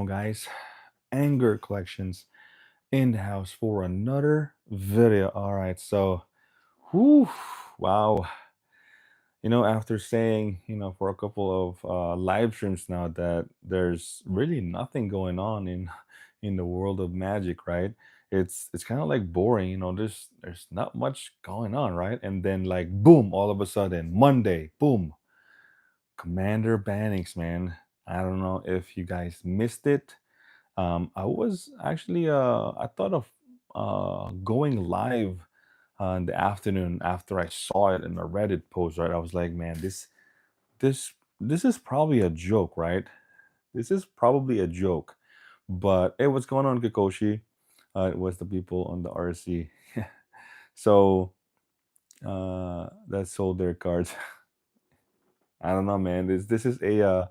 on, guys? Anger collections in the house for another video. All right, so, whew, wow. After saying, for a couple of live streams now that there's really nothing going on in in the world of magic, right? It's kind of like boring, there's not much going on, right? And then like boom, all of a sudden, Monday, boom, Commander Bannings, man. I don't know if you guys missed it. I was actually I thought of going live in the afternoon after I saw it in a Reddit post, right? I was like, man, this is probably a joke, right? This is probably a joke. But hey, what's going on, Kikoshi? It was the people on the RC. So that sold their cards. I don't know, man. This is a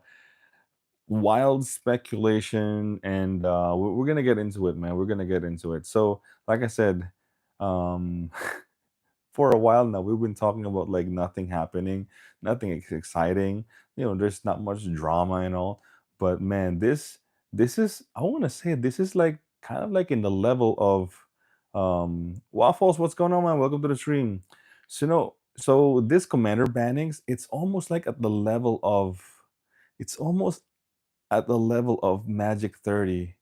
wild speculation, and we're gonna get into it, man. We're gonna get into it. So, like I said, um, for a while now, we've been talking about like nothing happening, nothing exciting. There's not much drama and all. But man, this is, I want to say, this is like kind of like in the level of Waffles. What's going on, man? Welcome to the stream. So this Commander Bannings, it's almost like at the level of, it's almost at the level of Magic 30.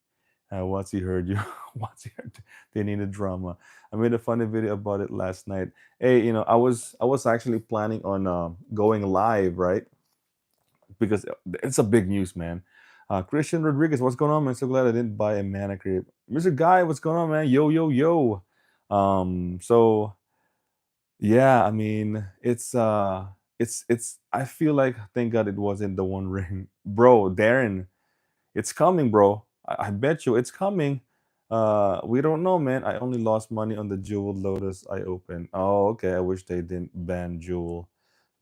Once he heard you, once he heard they needed drama. I made a funny video about it last night. Hey, I was actually planning on going live, right? Because it's a big news, man. Christian Rodriguez, what's going on, man? So glad I didn't buy a mana creep. Mr. Guy, what's going on, man? Yo, yo, yo. So yeah, I mean, it's. I feel like, thank God it wasn't the One Ring, bro. Darren, it's coming, bro. I bet you it's coming. We don't know, man. I only lost money on the Jewel Lotus I opened. Oh, okay. I wish they didn't ban Jewel.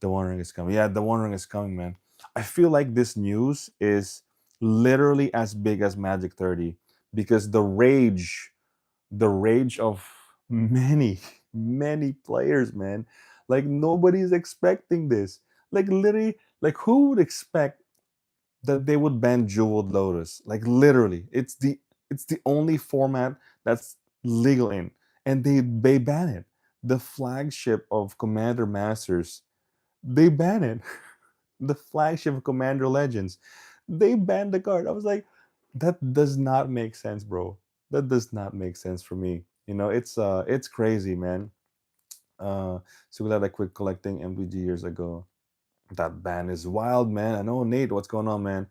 The One Ring is coming. Yeah, the One Ring is coming, man. I feel like this news is literally as big as Magic 30 because the rage of many, many players, man. Like nobody's expecting this. Like literally, like who would expect that they would ban Jeweled Lotus. Like literally, it's the only format that's legal in, and they ban it. The flagship of Commander Masters, they ban it. The flagship of Commander Legends, they banned the card. I was like, that does not make sense, bro. That does not make sense for me. It's crazy, man. So glad I quit collecting MPG years ago. That ban is wild, man. I know, Nate. What's going on, man?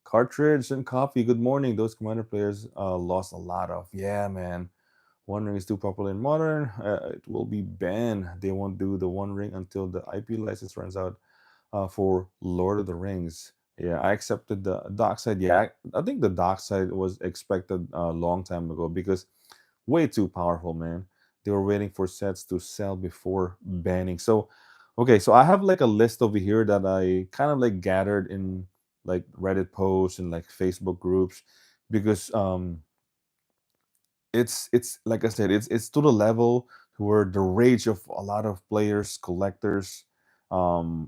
Cartridge and coffee. Good morning. Those Commander players lost a lot of. Yeah, man. One Ring is too popular in modern. It will be banned. They won't do the One Ring until the IP license runs out for Lord of the Rings. Yeah, I accepted the dark side. Yeah, I think the dark side was expected a long time ago because way too powerful, man. They were waiting for sets to sell before banning. So, okay, so I have like a list over here that I kind of like gathered in like Reddit posts and like Facebook groups because it's like I said, it's to the level where the rage of a lot of players, collectors,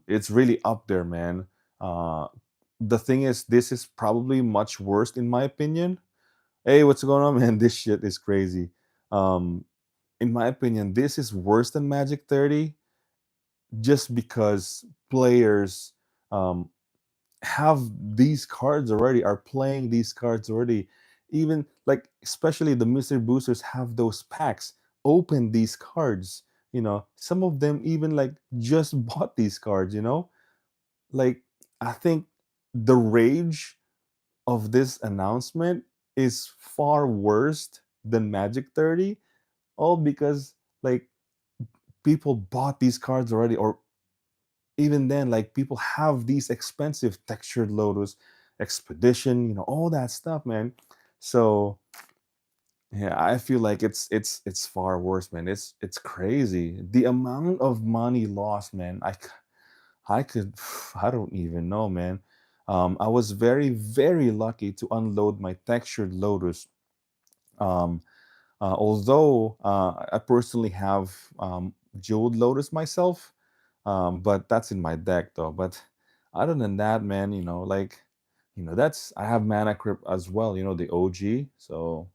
it's really up there, man. Uh, the thing is, this is probably much worse in my opinion. Hey, what's going on, man? This shit is crazy. Um, in my opinion, this is worse than Magic 30 just because players um, have these cards already, are playing these cards already. Even like, especially the mystery boosters have those packs, open these cards. Some of them even like just bought these cards, like I think the rage of this announcement is far worse than Magic 30, all because like people bought these cards already, or even then like people have these expensive textured Lotus Expedition, all that stuff, man. So yeah, I feel like it's far worse, man. It's crazy the amount of money lost, man. I could I don't even know, man. I was very, very lucky to unload my textured Lotus. um Although I personally have Jeweled Lotus myself, but that's in my deck though. But other than that, man, like That's I have Mana Crypt as well. The OG. So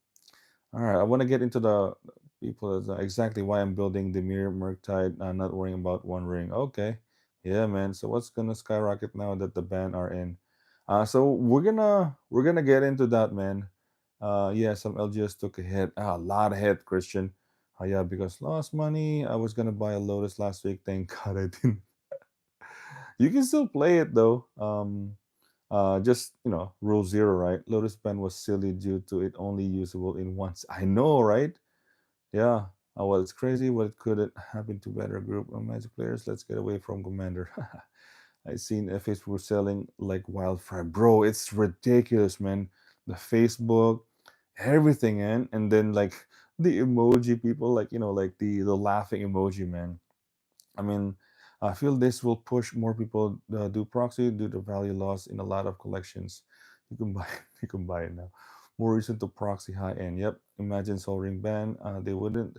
all right, I want to get into the people as exactly why I'm building the Mirror Murktide, not worrying about one ring. Okay, yeah, man. So what's gonna skyrocket now that the ban are in? So we're gonna get into that, man. Yeah, some LGS took a hit, a lot of hit, Christian. Yeah, because lost money. I was gonna buy a Lotus last week. Thank God I didn't. You can still play it though. Just rule zero, right? Lotus ban was silly due to it only usable in once. I know, right? Yeah. Well, it's crazy what could it happen to better group of Magic players. Let's get away from Commander. I seen FAs were selling like wildfire, bro. It's ridiculous, man. The Facebook, everything, and then like the emoji people, like like the laughing emoji, man. I mean, I feel this will push more people do proxy due to value loss in a lot of collections. You can buy you can buy it now. More reason to proxy high end. Yep. Imagine Sol Ring ban. They wouldn't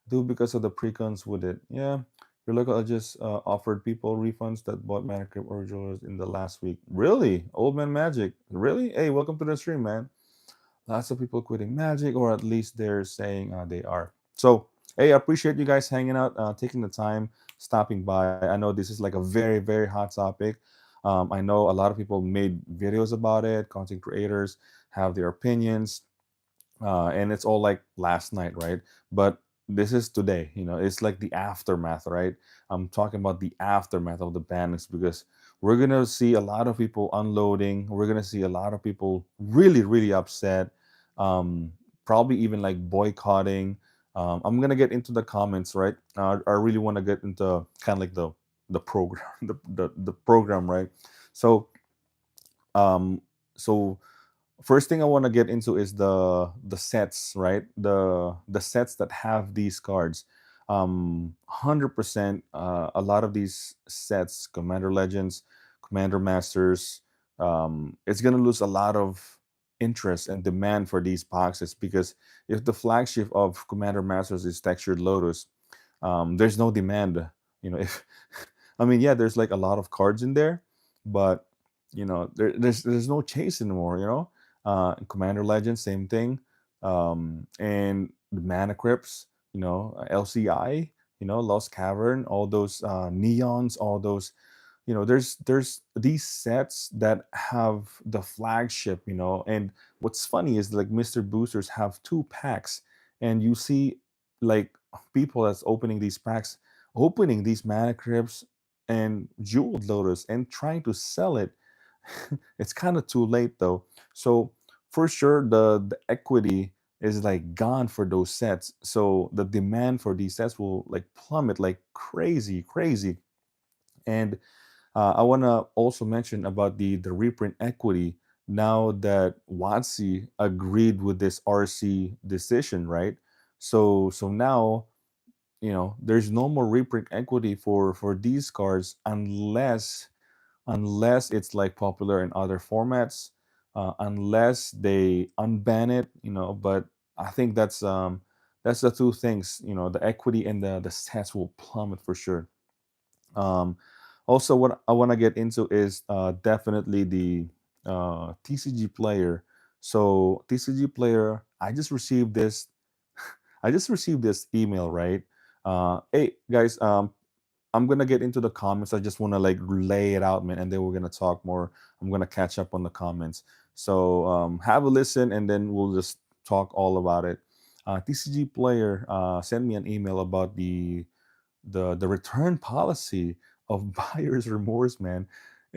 do because of the precons, would it? Yeah. Your local just offered people refunds that bought Manicrypt originals in the last week. Really? Old Man Magic. Really? Hey, welcome to the stream, man. Lots of people quitting Magic, or at least they're saying they are. So, hey, I appreciate you guys hanging out, taking the time, stopping by. I know this is like a very, very hot topic. I know a lot of people made videos about it, content creators have their opinions, and it's all like last night, right? But this is today. It's like the aftermath, right? I'm talking about the aftermath of the bannings because we're gonna see a lot of people unloading. We're gonna see a lot of people really, really upset. Um, Probably even like boycotting. I'm gonna get into the comments, right? I really want to get into kind of like the program, the program, right? So um, so first thing I want to get into is the sets, right? The sets that have these cards. 100%. A lot of these sets, Commander Legends, Commander Masters, it's gonna lose a lot of interest and demand for these boxes because if the flagship of Commander Masters is Textured Lotus, there's no demand. If I mean, yeah, there's like a lot of cards in there, but there's no chase anymore. Commander Legends, same thing. And the Mana Crypts, LCI, Lost Cavern, all those neons, all those, there's these sets that have the flagship, and what's funny is like Mr. Boosters have two packs, and you see like people that's opening these packs, opening these Mana Crypts and Jeweled Lotus and trying to sell it. It's kind of too late though. So for sure the equity is like gone for those sets. So the demand for these sets will like plummet like crazy, crazy. And I want to also mention about the reprint equity now that WotC agreed with this RC decision, right? So now there's no more reprint equity for these cards unless it's like popular in other formats, unless they unban it, but I think that's the two things, the equity and the stats will plummet for sure. um Also, what I want to get into is definitely the TCG player. So TCG player, I just received this email, right? Hey guys, I'm gonna get into the comments. I just want to like lay it out, man, and then we're gonna talk more. I'm gonna catch up on the comments. So have a listen, and then we'll just talk all about it. TCG player sent me an email about the return policy of buyer's remorse, man.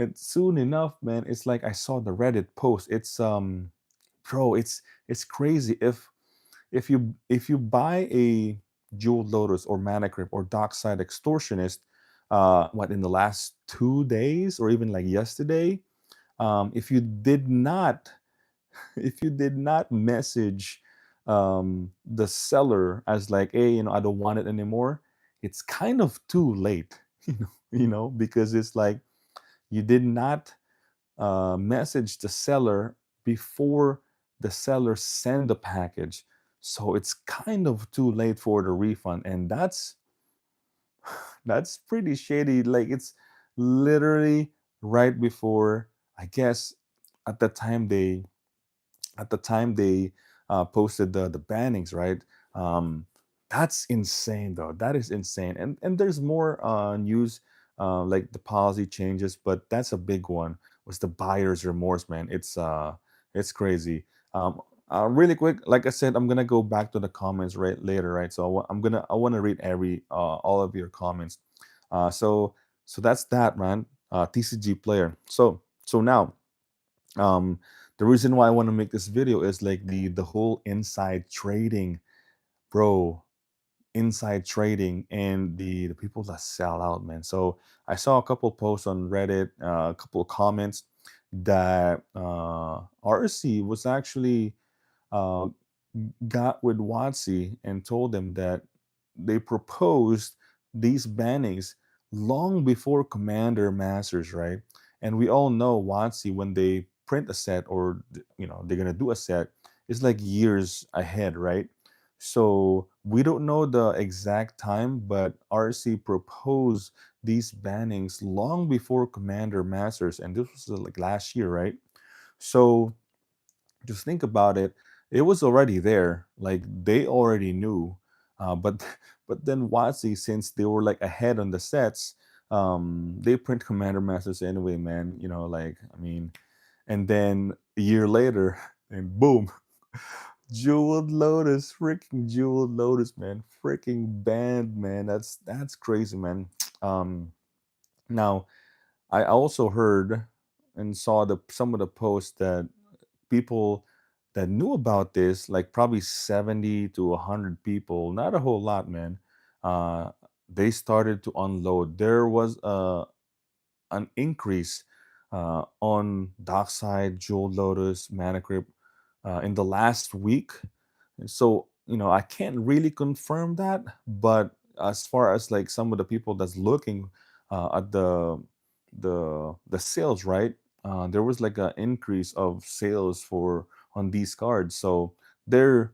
And soon enough, man, it's like I saw the Reddit post. It's bro, it's crazy. If you buy a Jeweled Lotus or Mana Crypt or Dockside Extortionist, what in the last 2 days or even like yesterday, if you did not if you did not message the seller as like, hey, I don't want it anymore, it's kind of too late, because it's like you did not message the seller before the seller send the package. So it's kind of too late for the refund. And that's pretty shady. Like it's literally right before, I guess, at the time they posted the bannings, right? Um, that's insane, though. That is insane. And there's more news, like the policy changes, but that's a big one. Was the buyer's remorse, man? It's crazy. Um, really quick, like I said, I'm gonna go back to the comments right later, right? So I want to read every all of your comments. So that's that, man. TCG player. So now, the reason why I want to make this video is like the whole inside trading, bro. Inside trading and the people that sell out, man. So I saw a couple posts on Reddit, a couple of comments that RC was actually uh, got with Watsy and told them that they proposed these bannings long before Commander Masters, right? And we all know Watsy, when they print a set, or they're gonna do a set, it's like years ahead, right? So we don't know the exact time, but RC proposed these bannings long before Commander Masters, and this was like last year, right? So just think about it. It was already there. Like they already knew. But but then Watsy, since they were like ahead on the sets, they print Commander Masters anyway, man. Like, I mean, and then a year later, and boom, Jeweled Lotus, freaking Jeweled Lotus, man, freaking banned, man. That's crazy, man. Now I also heard and saw some of the posts that people that knew about this, like probably 70 to 100 people, not a whole lot, man. Uh, they started to unload. There was an increase on Dockside, Jewel Lotus, Mana Crypt in the last week. And so, I can't really confirm that, but as far as like some of the people that's looking at the sales, right? There was like an increase of sales for on these cards. So there,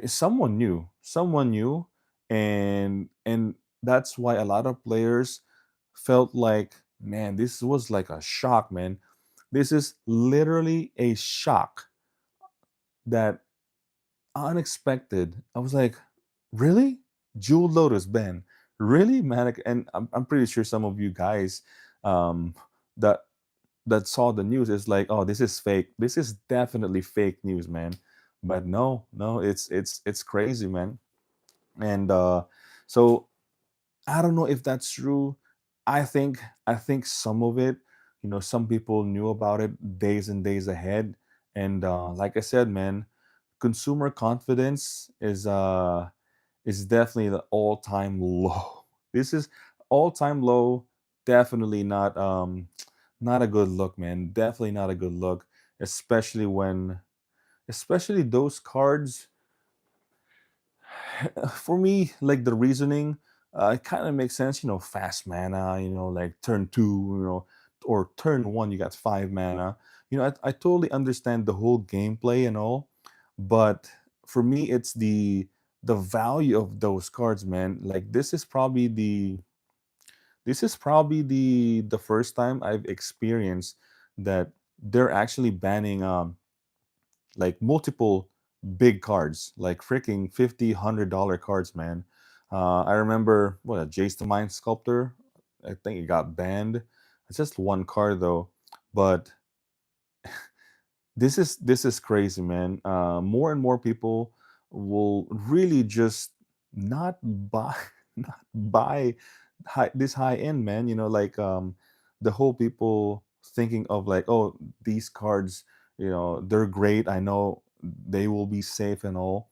someone knew, and that's why a lot of players felt like, man, this was like a shock, man. This is literally a shock, that unexpected. I was like, really? Jewel Lotus, Ben? Really, man? And I'm pretty sure some of you guys um, that saw the news is like, oh, this is fake. This is definitely fake news, man. But no, no, it's crazy, man. And so I don't know if that's true. I think some of it, some people knew about it days and days ahead. And like I said, man, consumer confidence is definitely the all-time low. This is all-time low. Definitely not a good look, man. Definitely not a good look, especially those cards. For me, like the reasoning, it kind of makes sense. Fast mana. Like turn two. Or turn one, you got 5 mana. I totally understand the whole gameplay and all, but for me, it's the value of those cards, man. Like this is probably the first time I've experienced that they're actually banning like multiple big cards, like freaking 50 $100 cards, man. I remember what, a Jace the Mind Sculptor, I think it got banned. It's just one card though, but this is crazy, man. More and more people will really just not buy not buy this high end, man. Like the whole people thinking of like, oh, these cards, they're great. I know they will be safe and all.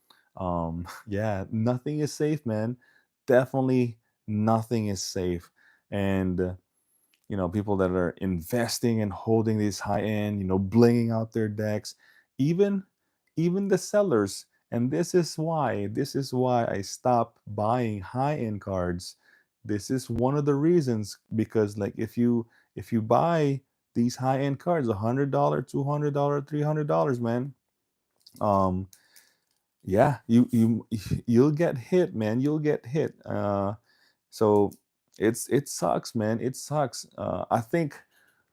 Yeah, nothing is safe, man. Definitely nothing is safe. And people that are investing and holding these high end, blinging out their decks, even the sellers. And this is why I stopped buying high end cards. This is one of the reasons, because like if you buy these high end cards, $100, $200, $300, man, um yeah, you'll get hit, man. You'll get hit. So it sucks, man. It sucks. I think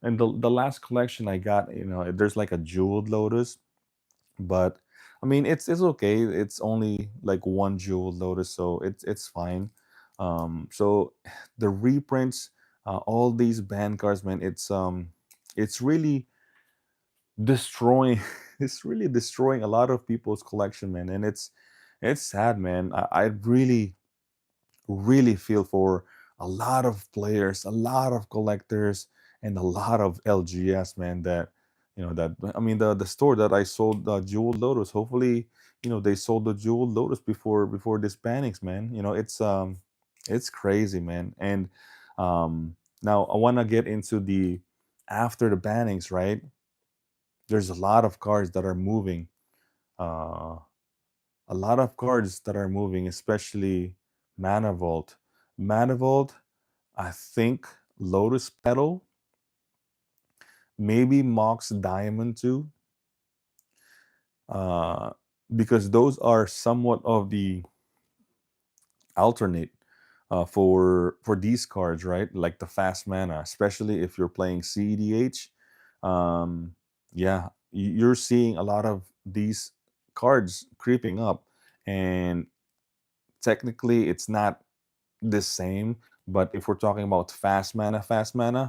And the last collection I got, there's like a jeweled lotus, but I mean it's okay. It's only like one jeweled lotus, so it's fine. So the reprints, all these band cards, man, it's really destroying it's really destroying a lot of people's collection, man. And it's sad, man. I really feel for a lot of players, a lot of collectors, and a lot of LGS, man. That I mean, the store that I sold Jewel Lotus. Hopefully, they sold the Jewel Lotus before this Bannings, man. It's crazy, man. And now I want to get into the after the Bannings, right? There's a lot of cards that are moving. Uh, a lot of cards that are moving, especially Mana Vault. Mana Vault, I think Lotus Petal, maybe Mox Diamond too, uh, because those are somewhat of the alternate for these cards, right? Like the fast mana, especially if you're playing CEDH. Um, yeah, you're seeing a lot of these cards creeping up, and technically it's not the same. But if we're talking about fast mana,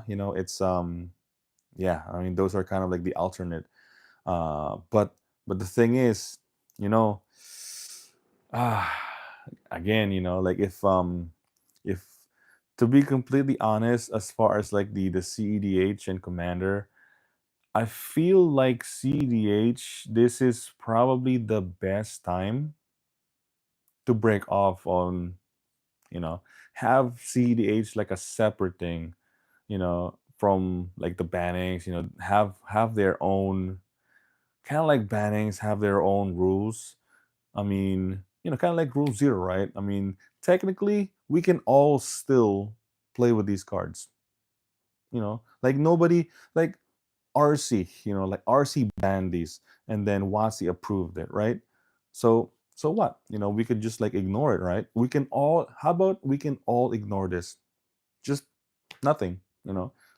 it's yeah, I mean those are kind of like the alternate. But the thing is, you know, ah, again, like if to be completely honest, as far as like the CEDH and Commander, I feel like CEDH, this is probably the best time to break off on, you know, have CEDH like a separate thing, from like the Bannings, have their own kind of like Bannings have their own rules. I mean, kind of like Rule Zero, right? I mean, technically, we can all still play with these cards. Like nobody, like RC, like RC banned these, and then WotC approved it, right? So what? We could just like ignore it, right? We can all. How about we can all ignore this? Just nothing,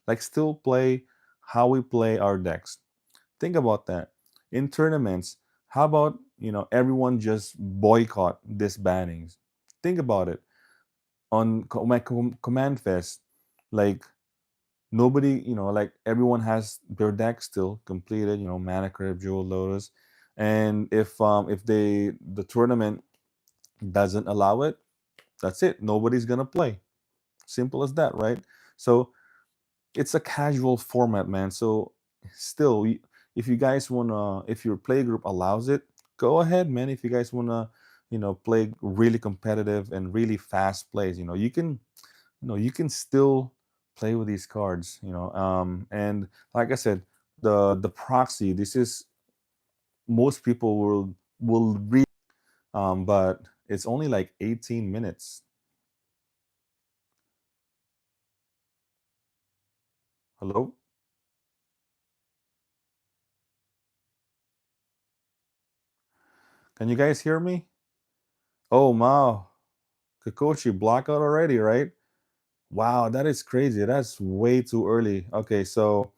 like still play how we play our decks. Think about that. In tournaments, how about, everyone just boycott this bannings? Think about it. On Command Fest, like nobody, like everyone has their deck still completed, Mana Crypt, Jewel Lotus. And if the tournament doesn't allow it, that's it. Nobody's gonna play. Simple as that, right? So it's a casual format, man. So still, if you guys wanna, if your play group allows it, go ahead, man. If you guys wanna, play really competitive and really fast plays, you can still play with these cards, and like I said, the proxy. This is most people will read, but it's only like 18 minutes. Hello, can you guys hear me? Oh, wow. Kikoshi blackout already, right? Wow, that is crazy. That's way too early. Okay, so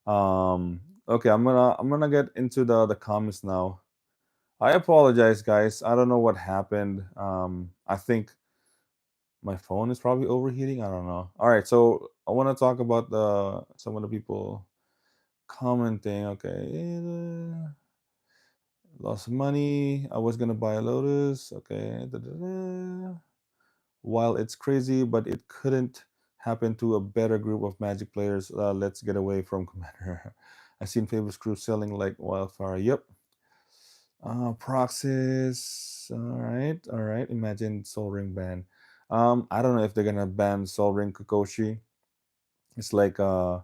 okay, I'm gonna get into the comments now. I apologize, guys. I don't know what happened. I think my phone is probably overheating. I don't know. All right, so I want to talk about the some of the people commenting. Okay, lost money. I was gonna buy a Lotus. Okay, while it's crazy, but it couldn't happen to a better group of Magic players. Let's get away from Commander. I've seen Favor's crew selling like wildfire. Yep. Proxies. All right. Imagine Soul Ring ban. I don't know if they're gonna ban Soul Ring Kokoshi. It's like I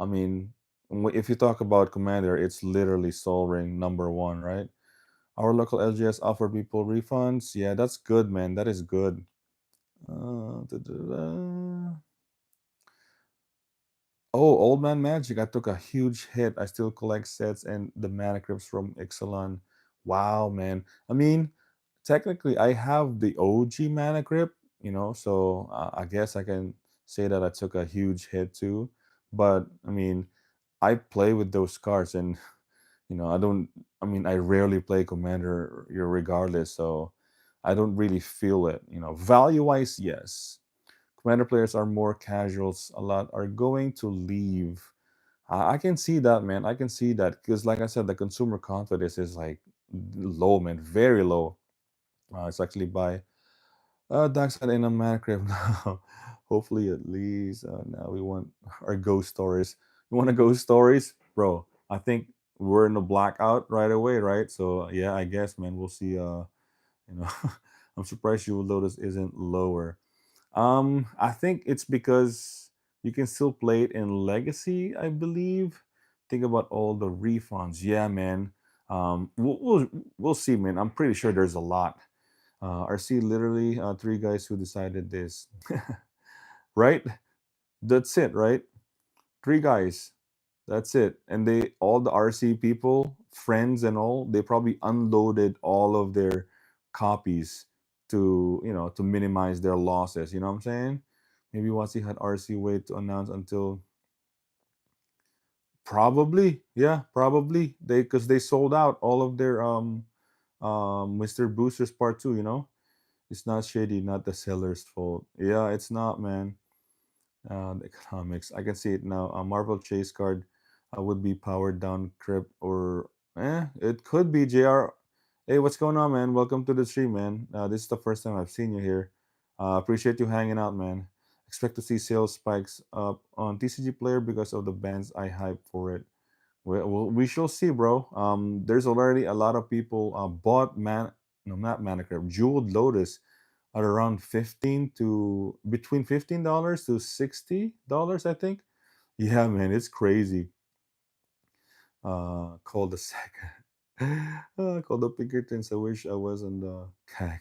mean, if you talk about Commander, it's literally Soul Ring number one, right? Our local LGS offer people refunds. Yeah, that's good, man. That is good. Da, da, da. Oh, Old Man Magic. I took a huge hit. I still collect sets and the mana crypts from Ixalan. Wow, man. I mean, technically, I have the OG mana crypt, so I guess I can say that I took a huge hit too. But I mean, I play with those cards, and I don't. I mean, I rarely play Commander, regardless, so I don't really feel it. Value wise, yes. Commander players are more casuals. A lot are going to leave. I can see that, man. I can see that because, like I said, the consumer confidence is like low, man, very low. It's actually by Darkseid in a mana crypt now. Hopefully, at least now we want our ghost stories. You want to ghost stories, bro? I think we're in a blackout right away, right? So yeah, I guess, man, we'll see. You know, I'm surprised you Lotus isn't lower. I think it's because you can still play it in Legacy, I believe. Think about all the refunds. Yeah, man. We'll see, man. I'm pretty sure there's a lot. RC literally three guys who decided this, right? That's it, right? Three guys. That's it. And they all the RC people, friends and all, they probably unloaded all of their copies to minimize their losses. You know what I'm saying? Maybe once he had RC wait to announce until probably, yeah, probably they because they sold out all of their Mr. Boosters Part 2, It's not shady, not the seller's fault. Yeah, it's not, man. The economics. I can see it now. A Marvel Chase card would be powered down Crypt or it could be JR. Hey, what's going on, man? Welcome to the stream, man. This is the first time I've seen you here. Appreciate you hanging out, man. Expect to see sales spikes up on TCG Player because of the bands I hype for it. We shall see, bro. There's already a lot of people bought no, not Manicrap, Jeweled Lotus at around 15 to between $15 to $60, I think. Yeah, man, it's crazy. Called the second. Called the Pinkertons. I wish I was on the CAG.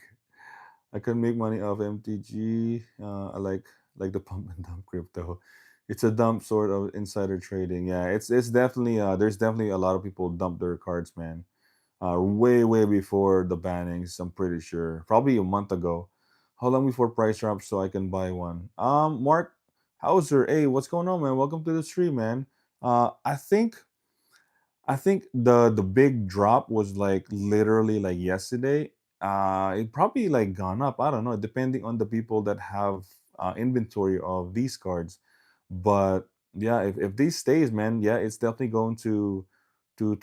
I can make money off MTG. I like the pump and dump crypto. It's a dump sort of insider trading. Yeah, it's definitely there's definitely a lot of people dump their cards, man. Way before the bannings. I'm pretty sure, probably a month ago. How long before price drops so I can buy one? Mark Hauser, hey, what's going on, man? Welcome to the stream, man. I think the big drop was like literally like yesterday. It probably like gone up. I don't know, depending on the people that have inventory of these cards. But yeah, if these stays, man, yeah, it's definitely going to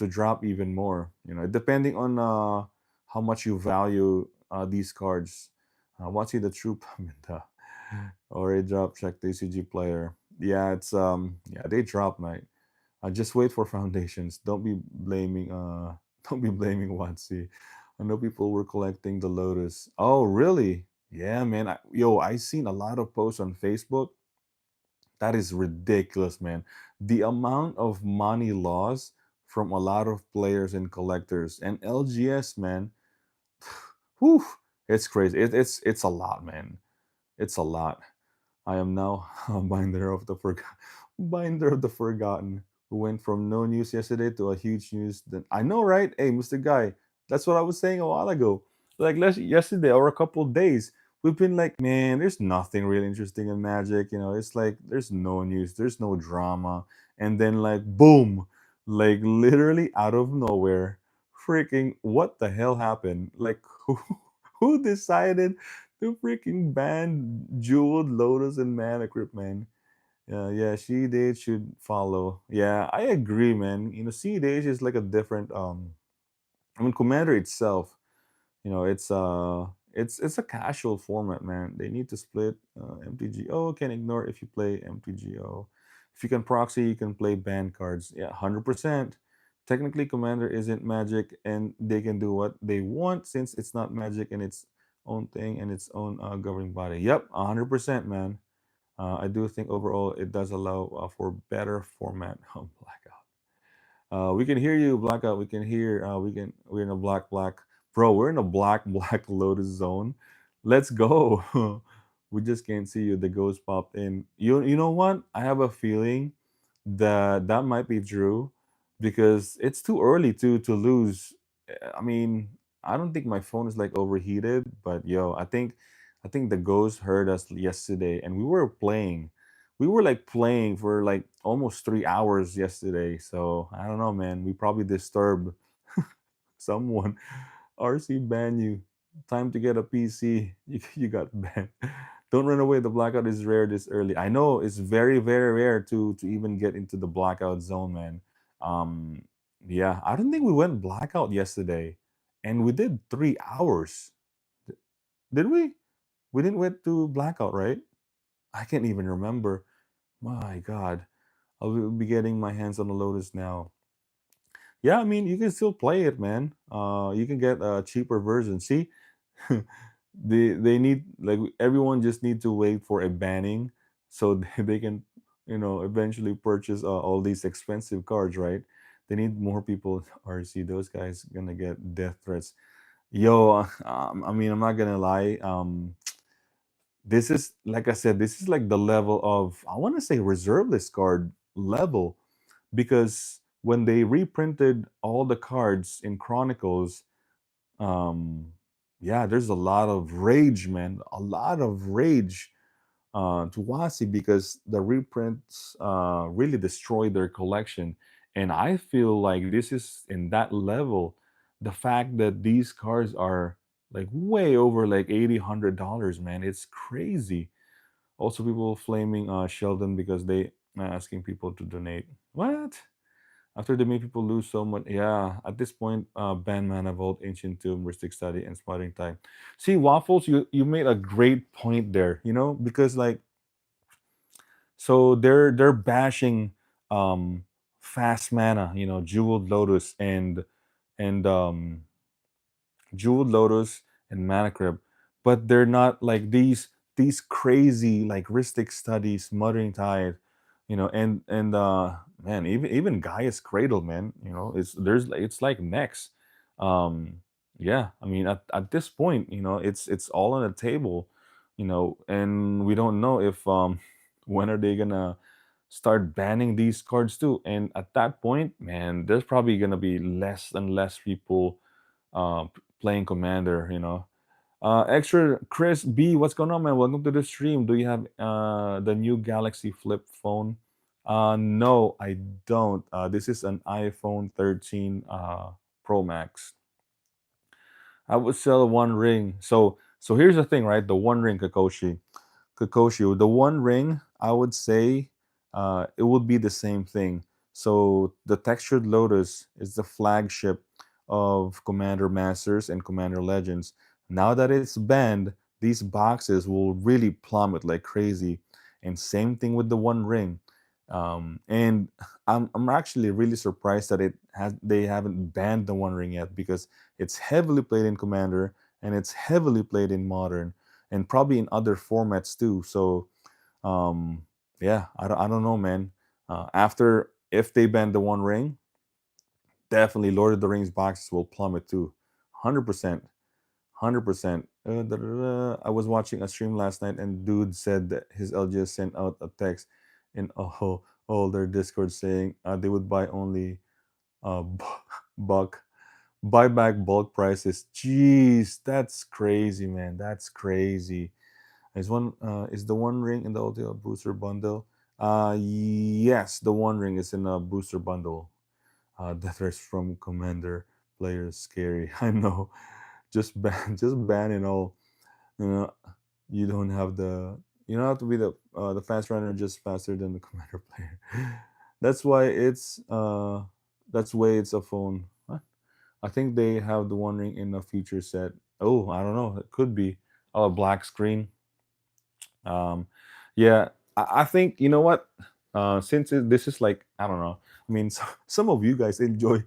drop even more. Depending on how much you value these cards. What's the true Paminta? Or a drop check the ECG player. Yeah, it's yeah, they drop, mate. Just wait for foundations. Don't be blaming don't be blaming Watsi. I know people were collecting the Lotus. Oh, really? Yeah, man. I seen a lot of posts on Facebook. That is ridiculous, man. The amount of money lost from a lot of players and collectors and LGS, man. Whew, it's crazy. It's a lot, man. It's a lot. I am now a binder of the forgotten, who went from no news yesterday to a huge news. Then I know, right? Hey, Mr. Guy, that's what I was saying a while ago. Like yesterday or a couple of days, we've been like, man, there's nothing really interesting in Magic. It's like there's no news, there's no drama, and then like boom, like literally out of nowhere, freaking what the hell happened? Like who decided to freaking ban Jeweled Lotus and Mana Crypt, man? Yeah, she did should follow. Yeah, I agree, man. CDH is like a different I mean Commander itself, it's a casual format, man. They need to split MTGO, can ignore if you play MTGO. If you can proxy, you can play banned cards. Yeah, 100%. Technically Commander isn't Magic and they can do what they want since it's not Magic and its own thing and its own governing body. Yep, 100%, man. I do think overall it does allow for better format. Oh, blackout. We can hear you, blackout. We can hear. We're in a black. Bro, we're in a black Lotus zone. Let's go. We just can't see you. The ghost popped in. You know what? I have a feeling that that might be true because it's too early to lose. I mean, I don't think my phone is like overheated, but yo, I think the ghost heard us yesterday, and we were playing. we were like playing for like almost 3 hours yesterday. So I don't know, man. We probably disturbed someone. RC ban you. Time to get a PC. You got banned. Don't run away. The blackout is rare this early. I know it's very, very rare to even get into the blackout zone, man. Um, yeah, I don't think we went blackout yesterday, and we did 3 hours. D- Did we? We didn't went to blackout, right? I can't even remember. My God, I'll be getting my hands on the Lotus now. Yeah, I mean, you can still play it, man. You can get a cheaper version. See, they need like everyone just need to wait for a banning so they can eventually purchase all these expensive cards, right? They need more people. Or see those guys gonna get death threats. Yo, I mean, I'm not gonna lie. This is like I said, this is like the level of I want to say reserve list card level because when they reprinted all the cards in Chronicles, um, yeah, there's a lot of rage, man, a lot of rage to Wasi because the reprints really destroyed their collection, and I feel like this is in that level. The fact that these cards are like way over like $80-$100, man, it's crazy. Also, people flaming Sheldon because they asking people to donate. What? After they make people lose so much, yeah. At this point, ban mana vault, ancient tomb, mystic study, and smothering time. See, waffles, you made a great point there. Because like so they're bashing fast mana, jeweled lotus and Jeweled Lotus and Mana Crypt, but they're not like these crazy like Ristic studies, Muttering Tide, and man, even Gaia's Cradle, man, it's like next. Um yeah, I mean at this point, it's all on the table, and we don't know if when are they gonna start banning these cards too. And at that point, man, there's probably gonna be less and less people playing Commander. Extra Chris B, what's going on, man? Welcome to the stream. Do you have the new Galaxy Flip phone? No, I don't. This is an iPhone 13 Pro Max. I would sell one ring. So here's the thing, right? The one ring, Kakoshi, the one ring, I would say it would be the same thing. So the Textured Lotus is the flagship of Commander Masters and Commander Legends. Now that it's banned, these boxes will really plummet like crazy. And same thing with the One Ring. And I'm actually really surprised that they haven't banned the One Ring yet because it's heavily played in Commander and it's heavily played in Modern and probably in other formats too. So um, yeah, I don't know, man. After if they ban the One Ring, definitely Lord of the Rings boxes will plummet too, 100%, 100%. I was watching a stream last night, and dude said that his LGS sent out a text in all their Discord saying they would buy only buck buyback bulk prices. Jeez, that's crazy, man. That's crazy. Is the One Ring in the Ultimate Booster bundle? Yes, the One Ring is in a booster bundle. Death threats from Commander players scary. I know. Just ban it all. You know, you don't have the you don't have to be the fast runner just faster than the Commander player. That's why that's why it's a phone. What? I think they have the One Ring in a future set. Oh, I don't know. It could be. Oh, a black screen. Um, yeah, I think you know what. Since this is like I don't know. I mean, some of you guys enjoy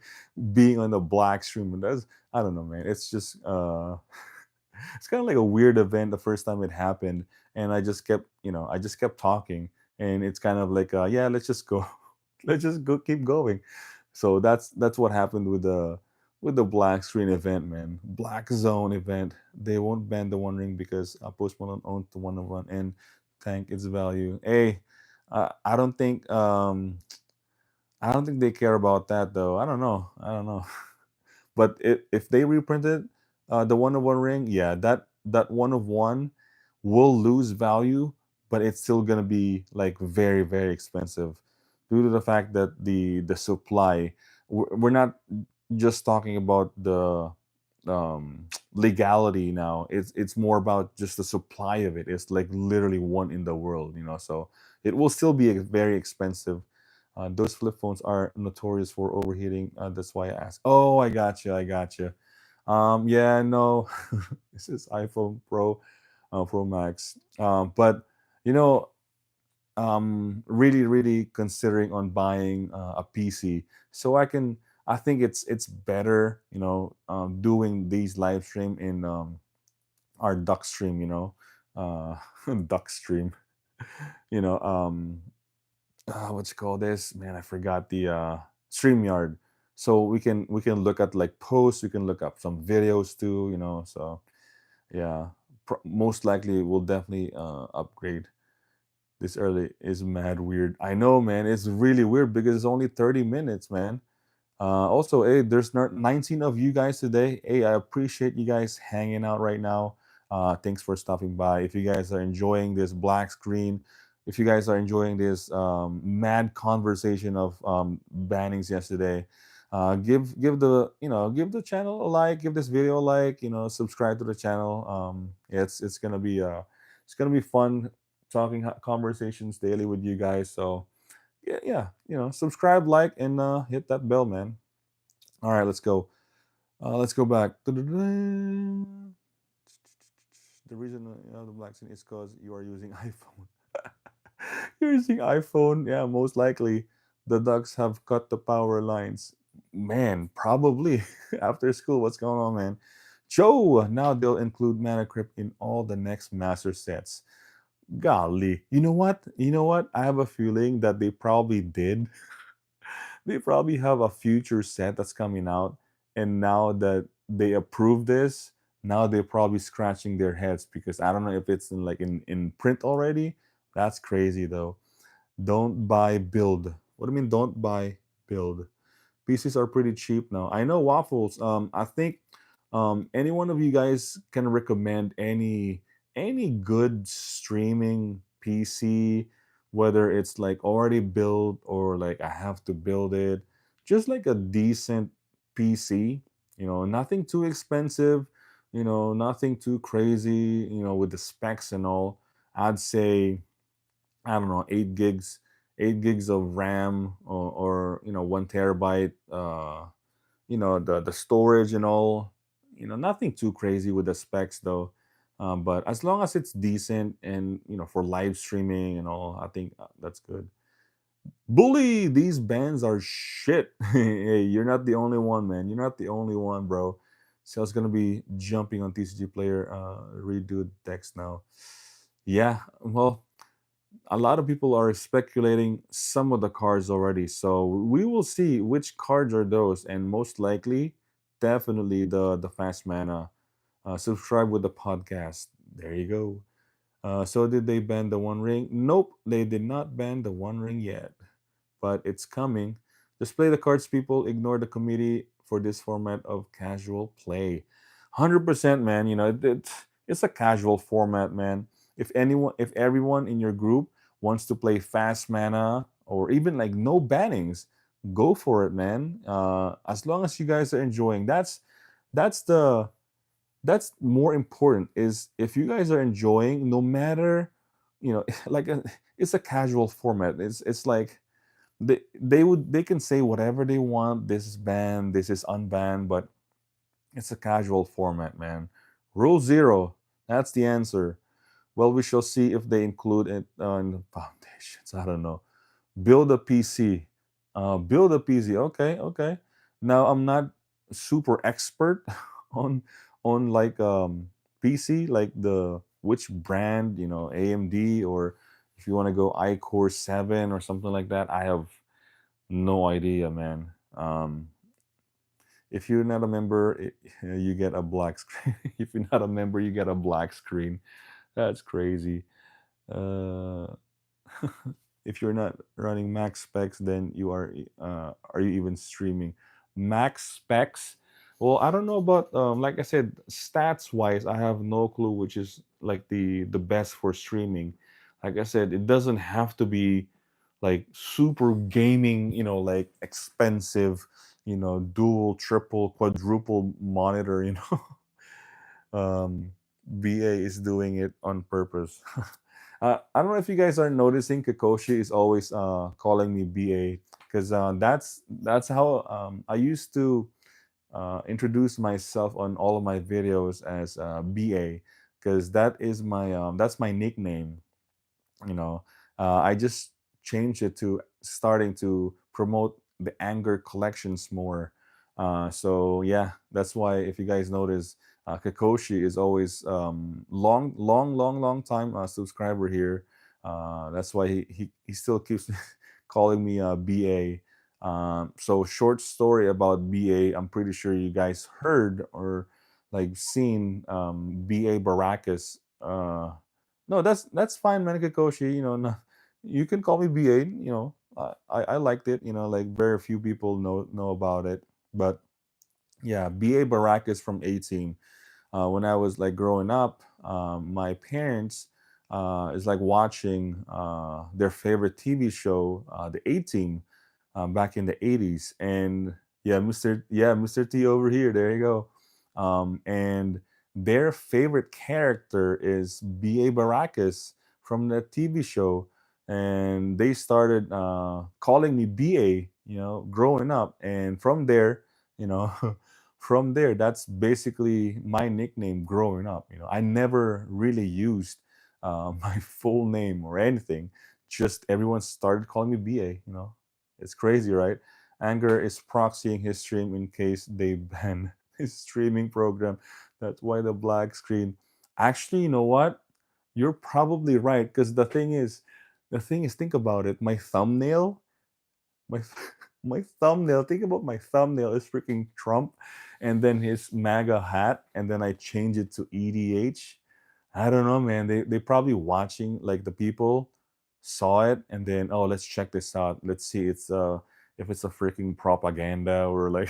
being on the black stream, and that's I don't know, man. It's just it's kind of like a weird event the first time it happened, and I just kept talking, and it's kind of like yeah, let's just go, let's just go, keep going. So that's what happened with the black screen event, man. Black zone event. They won't ban the One Ring because Post Malone owns the one and tank its value. Hey, I don't think they care about that though. I don't know. I don't know. But if they reprinted the one ring, yeah, that one of one will lose value, but it's still gonna be like very very expensive due to the fact that the supply. We're not just talking about the legality now. It's more about just the supply of it. It's like literally one in the world, so it will still be very expensive. Those flip phones are notorious for overheating. That's why I asked. Oh, I got you. I got you. Yeah, no, this is iPhone Pro, Pro Max. But you know, really, really considering on buying a PC, so I think it's better, doing these live stream in our duck stream, duck stream, you know, what you call this, man? I forgot the StreamYard. So we can look at like posts, we can look up some videos too, So yeah, most likely we'll definitely upgrade. This early is mad weird. I know, man. It's really weird because it's only 30 minutes, man. Also, hey, there's not 19 of you guys today. Hey, I appreciate you guys hanging out right now. Thanks for stopping by. If you guys are enjoying this black screen, if you guys are enjoying this mad conversation of bannings yesterday, give the channel a like, give this video a like, subscribe to the channel. Yeah, it's gonna be fun talking conversations daily with you guys. So yeah, yeah, subscribe, like, and hit that bell, man. All right, let's go. Let's go back. The reason the black screen is because you are using iPhone. You're using iPhone, yeah, most likely. The Ducks have cut the power lines. Man, probably after school. What's going on, man? Joe, now they'll include Mana Crypt in all the next master sets. Golly, you know what? You know what? I have a feeling that they probably did. They probably have a future set that's coming out, and now that they approve this, now they're probably scratching their heads because I don't know if it's in print already. That's crazy though. Don't buy build. What do you mean? Don't buy build. PCs are pretty cheap now. I know waffles. I think any one of you guys can recommend any good streaming PC, whether it's like already built or like I have to build it. Just like a decent PC, nothing too expensive, nothing too crazy, with the specs and all. I'd say I don't know, 8 gigs of RAM, or 1 terabyte, the storage and all. Nothing too crazy with the specs though. But as long as it's decent and for live streaming and all, I think that's good. Bully, these bands are shit. Hey, you're not the only one, man. You're not the only one, bro. So I was gonna be jumping on TCG player, redo text now. Yeah, well, a lot of people are speculating some of the cards already. So we will see which cards are those, and most likely, definitely the fast mana. Subscribe with the podcast. There you go. So did they ban the One Ring? Nope, they did not ban the One Ring yet, but it's coming. Just play the cards, people. Ignore the committee for this format of casual play. 100%, man. It's a casual format, man. If everyone in your group wants to play fast mana or even like no bannings, go for it, man. As long as you guys are enjoying, that's the that's more important. Is if you guys are enjoying, no matter, like it's a casual format. It's like they can say whatever they want. This is banned, this is unbanned, but it's a casual format, man. Rule zero. That's the answer. Well, we shall see if they include it on the foundations. I don't know. Build a PC. Build a PC. Okay, okay. Now I'm not super expert on like PC, like the which brand, AMD, or if you want to go iCore 7 or something like that. I have no idea, man. If you're not a member, you get a black screen. If you're not a member, you get a black screen. That's crazy. Uh, if you're not running max specs, then are you even streaming? Max specs? Well, I don't know about like I said, stats wise, I have no clue which is like the best for streaming. like I said, it doesn't have to be like super gaming, like expensive, dual, triple, quadruple monitor, um, BA is doing it on purpose. I don't know if you guys are noticing, Kakoshi is always calling me BA because that's how I used to introduce myself on all of my videos as BA, because that's my nickname. you know I just changed it to starting to promote the anger collections more. So yeah, that's why if you guys notice, Kakoshi is always long time subscriber here. That's why he still keeps calling me BA. So short story about BA, I'm pretty sure you guys heard or like seen BA Baracus. No, that's fine, man, Kikoshi. No, you can call me BA. I liked it. Like very few people know about it, but yeah, BA Baracus from A Team. When I was like growing up, my parents is like watching their favorite TV show, the A Team, back in the '80s, and Mr. T over here. There you go. And their favorite character is B.A. Baracus from the TV show, and they started calling me BA. Growing up, and from there, you know. From there, that's basically my nickname growing up. I never really used my full name or anything. Just everyone started calling me BA. It's crazy, right? Anger is proxying his stream in case they ban his streaming program. That's why the black screen. Actually, you know what? You're probably right, because the thing is, think about it. My my thumbnail. Think about my thumbnail is freaking Trump, and then his MAGA hat, and then I change it to EDH. I don't know, man. They probably watching, like the people saw it, and then, oh, let's check this out. Let's see it's if it's a freaking propaganda or like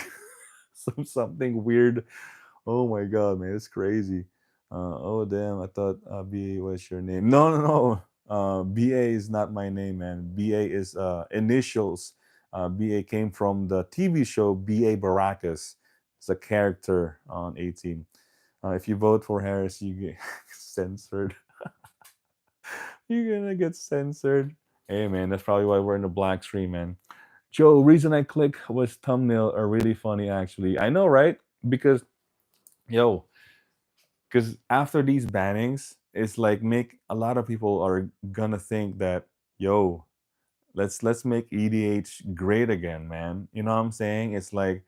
something weird. Oh my god, man, it's crazy. Oh damn, I thought BA was your name. No, no, no. BA is not my name, man. BA is initials. BA came from the TV show BA Baracus. It's a character on 18. If you vote for Harris, you get censored. You're gonna get censored. Hey man, that's probably why we're in the black screen, man. Joe, reason I click was thumbnail are really funny actually. I know, right? Because yo, because after these bannings, it's like make a lot of people are gonna think that, yo, let's make EDH great again, man. You know what I'm saying? It's like,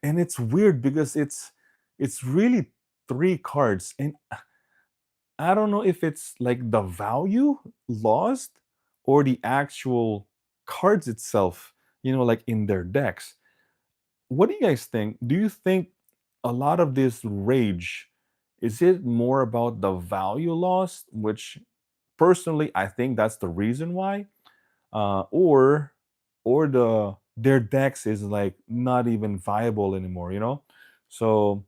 and it's weird because it's really three cards, and I don't know if it's like the value lost or the actual cards itself, like in their decks. What do you guys think? Do you think a lot of this rage, is it more about the value lost, which personally I think that's the reason why, or their decks is like not even viable anymore? So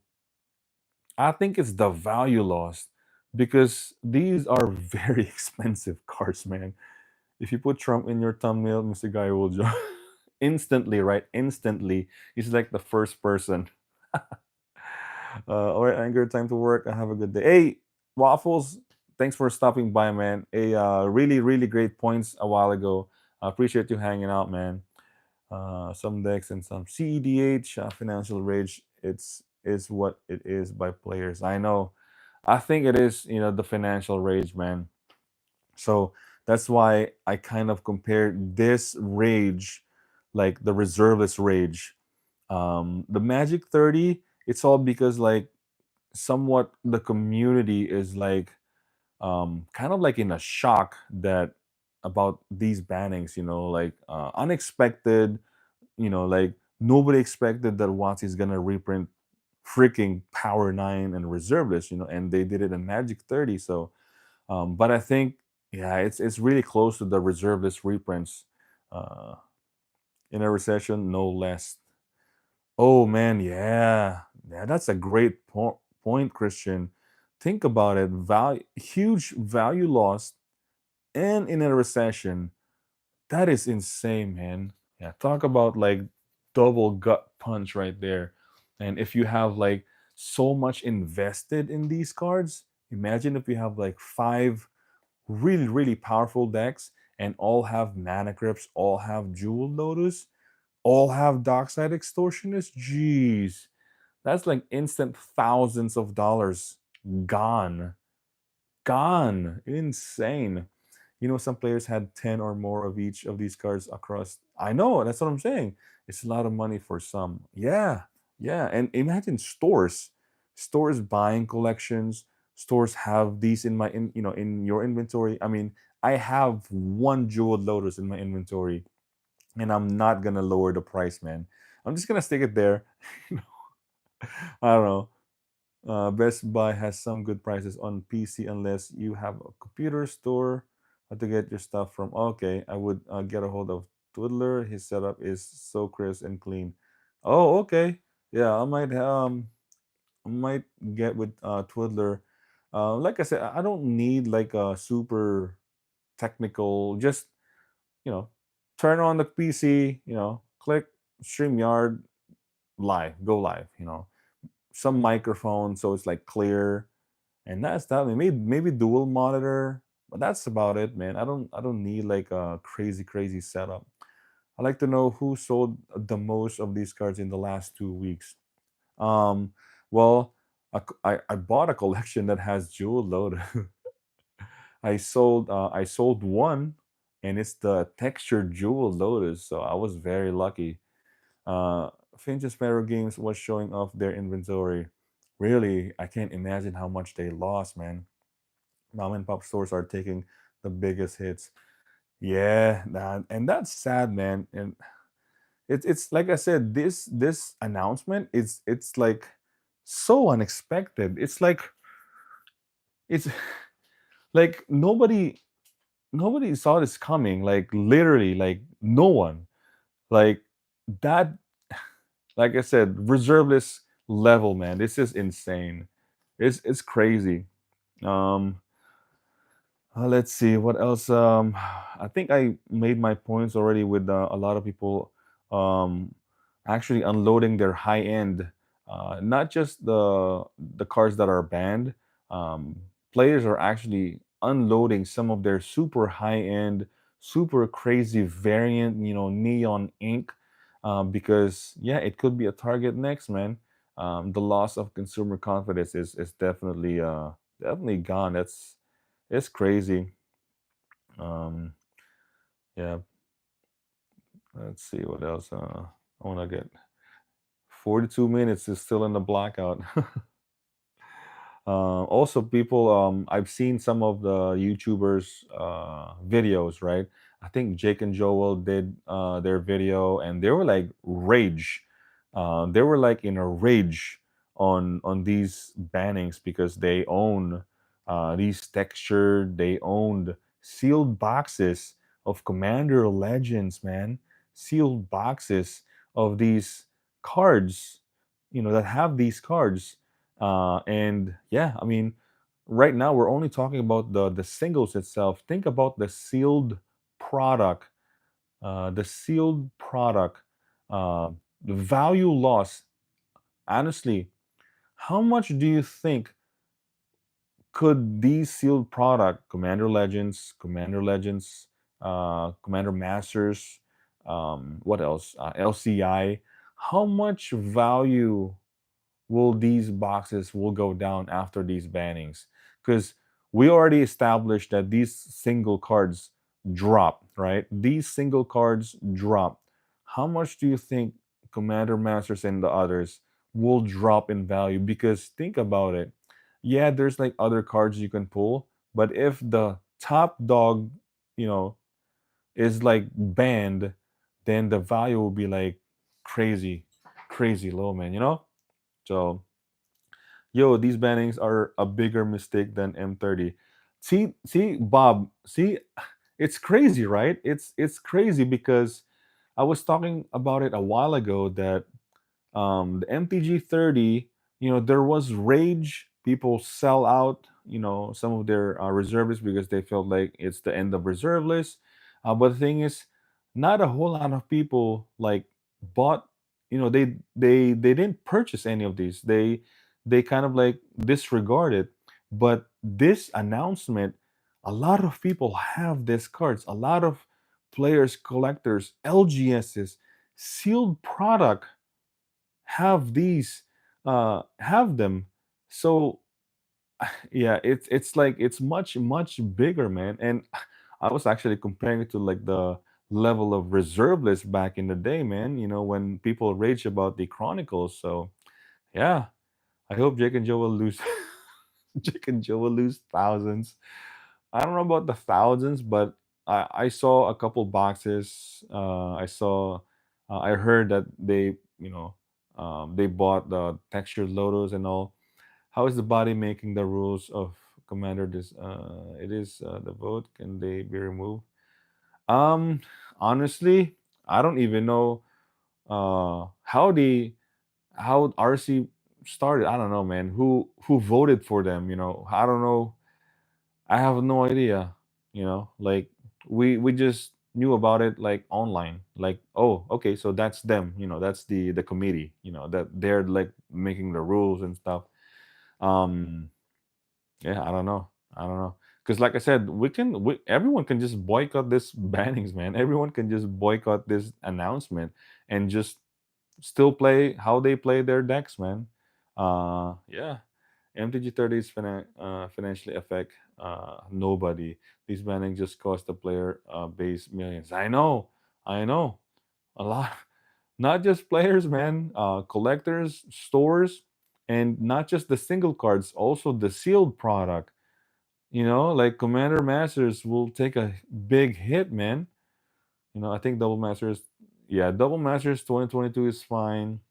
I think it's the value lost, because these are very expensive cards, man. If you put Trump in your thumbnail, Mr. Guy will join instantly, right? Instantly. He's like the first person. All right, Anger, time to work. Have a good day. Hey, Waffles, thanks for stopping by, man. Really, really great points a while ago. I appreciate you hanging out, man. Some decks and some CEDH, financial rage. It's is what it is by players. I know. I think it is, the financial rage, man. So that's why I kind of compared this rage, like the reservist rage. The Magic 30, it's all because like somewhat the community is like kind of like in a shock that about these bannings, like unexpected, like nobody expected that Watsi is gonna reprint freaking Power 9 and Reservist, and they did it in Magic 30. So but I think, yeah, it's really close to the Reservist reprints uh in a recession, no less. Oh man, yeah. Yeah, that's a great point, Christian. Think about it. Value, huge value loss. and in a recession. That is insane, man. Yeah, talk about like double gut punch right there. And if you have like so much invested in these cards, imagine if you have like five really, really powerful decks and all have mana grips, all have jewel lotus, all have dockside extortionist. Jeez, that's like instant thousands of dollars gone. Gone. Insane. Some players had 10 or more of each of these cards across. I know, that's what I'm saying. It's a lot of money for some. Yeah, yeah. And imagine stores. Stores buying collections. Stores have these in your inventory. I mean, I have one Jeweled Lotus in my inventory, and I'm not gonna lower the price, man. I'm just gonna stick it there. I don't know. Best Buy has some good prices on PC unless you have a computer store to get your stuff from. Okay, I would get a hold of Twiddler. His setup is so crisp and clean. Oh, okay. Yeah, I might get with Twiddler. Like I said, I don't need like a super technical. Just you know, turn on the PC. Click StreamYard live, go live. Some microphone so it's like clear, and that's that. Maybe dual monitor, but that's about it, man. I don't need like a crazy setup. I like to know who sold the most of these cards in the last 2 weeks. um well, I bought a collection that has jewel load. I sold one, and it's the textured jewel lotus, so I was very lucky. Finch's Sparrow Games was showing off their inventory. Really, I can't imagine how much they lost, man. Mom and pop stores are taking the biggest hits. Yeah, and that's sad, man. And it's like I said, this announcement it's like so unexpected. It's like nobody saw this coming. Like literally, like no one. Like that. Like I said, reserve level, man. This is insane. It's crazy. Um, let's see what else. I think I made my points already with a lot of people um, actually unloading their high end, not just the cards that are banned. Um, Players are actually unloading some of their super high end, super crazy variant, neon ink, because yeah, it could be a target next, man. The loss of consumer confidence is definitely gone. It's crazy. Um, yeah, let's see what else. I want to get 42 minutes is still in the blackout. Also, people, I've seen some of the YouTubers' videos, right? I think Jake and Joel did their video, and they were like rage. They were like in a rage on these bannings because they own these textured, they owned sealed boxes of Commander Legends, man. Sealed boxes of these cards, that have these cards, and yeah, I mean, right now we're only talking about the singles itself. Think about the sealed product, the sealed product, the value loss. Honestly, how much do you think could these sealed product, Commander Legends, Commander Masters, what else? LCI. How much value will these boxes will go down after these bannings? Because we already established that these single cards drop, right? These single cards drop. How much do you think Commander Masters and the others will drop in value? Because think about it. Yeah, there's like other cards you can pull, but if the top dog, you know, is like banned, then the value will be like crazy, crazy low, man. So yo, these bannings are a bigger mistake than M30. See, Bob, see, it's crazy, right? It's crazy because I was talking about it a while ago that the MTG 30, there was rage, people sell out, some of their reserve lists because they felt like it's the end of reserve list. But the thing is, not a whole lot of people like bought. They didn't purchase any of these. They kind of like disregarded. But this announcement, a lot of people have these cards. A lot of players, collectors, LGSs, sealed product have these, have them. So yeah, it's like it's much bigger, man. And I was actually comparing it to like the level of reserve list back in the day, man. When people rage about the Chronicles. So yeah, I hope Jake and Joe will lose. Jake and Joe will lose thousands. I don't know about the thousands, but I saw a couple boxes. I heard that they bought the textured lotos and all. How is the body making the rules of Commander? This it is the vote. Can they be removed? Um, Honestly, I don't even know how RC started. I don't know, man. Who voted for them? I don't know. I have no idea. Like we just knew about it like online. Like, oh, okay, so that's them. That's the committee. That they're like making the rules and stuff. Um, yeah, I don't know. I don't know. Because like I said, everyone can just boycott this bannings, man. Everyone can just boycott this announcement and just still play how they play their decks, man. Yeah. MTG 30 is financially affect nobody. These bannings just cost the player base millions. I know, a lot. Not just players, man. Collectors, stores, and not just the single cards, also the sealed product. Like Commander Masters will take a big hit, man. I think Double Masters, yeah, Double Masters 2022 is fine.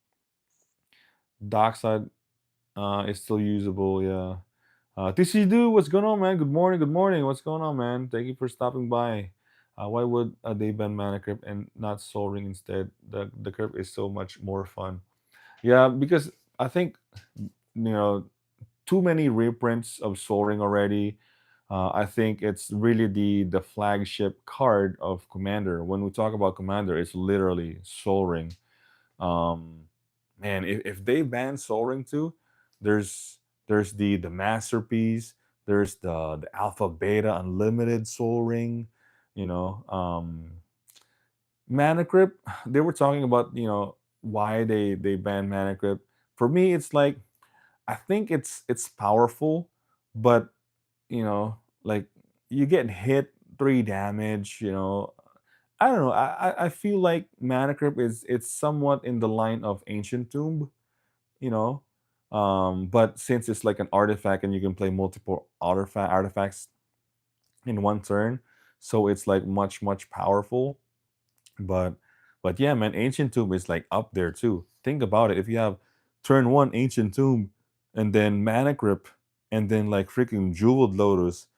Dockside is still usable, yeah. TC what's going on, man? Good morning, good morning. What's going on, man? Thank you for stopping by. Why would they ban Mana Crypt and not Soul Ring instead? The Crypt is so much more fun. Yeah, because I think you know too many reprints of Soaring already. I think it's really the flagship card of Commander. When we talk about Commander, it's literally Soaring. Um, Man, if they ban Soaring too, there's the masterpiece. There's the Alpha Beta Unlimited Soaring. You know, Mana Crypt. They were talking about why they banned Mana Crypt. For me, it's like I think it's powerful, but like you get hit 3 damage. I don't know. I feel like Mana Crypt is it's somewhat in the line of Ancient Tomb. You know, but since it's like an artifact and you can play multiple artifacts in one turn, so it's like much powerful. But but yeah, man, Ancient Tomb is like up there too. Think about it. If you have turn one Ancient Tomb and then Mana Crypt and then like freaking Jeweled Lotus,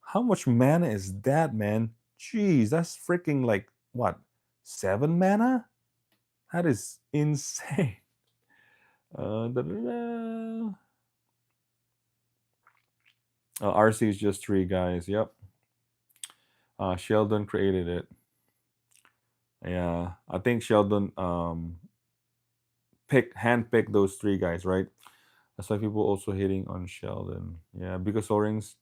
how much mana is that, man? Jeez, that's freaking like what, 7 mana? That is insane. Da-da-da. RC is just 3 guys. Yep. Sheldon created it. Yeah, I think Sheldon handpicked those 3 guys, right? That's why people also hating on Sheldon. Yeah, because O-rings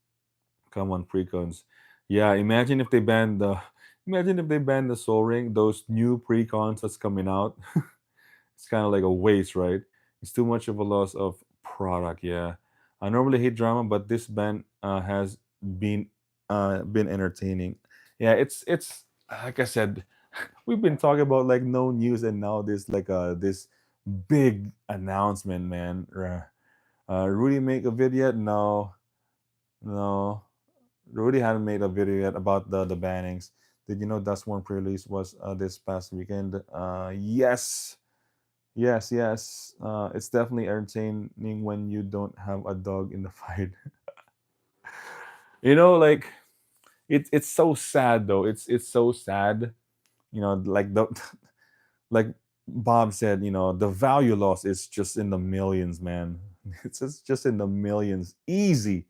come on precons. Yeah, imagine if they ban the Soul Ring, those new precons that's coming out. It's kind of like a waste, right? It's too much of a loss of product. Yeah, I normally hate drama, but this ban has been entertaining. Yeah, it's like I said, we've been talking about like no news, and now this like this big announcement, man. Rudy make a video yet? No, no. Rudy hadn't made a video yet about the bannings. Did you know Dust One pre-release was this past weekend? Yes, yes. It's definitely entertaining when you don't have a dog in the fight. Like it's so sad though. It's so sad. Like the like Bob said, the value loss is just in the millions, man. It's just in the millions, easy.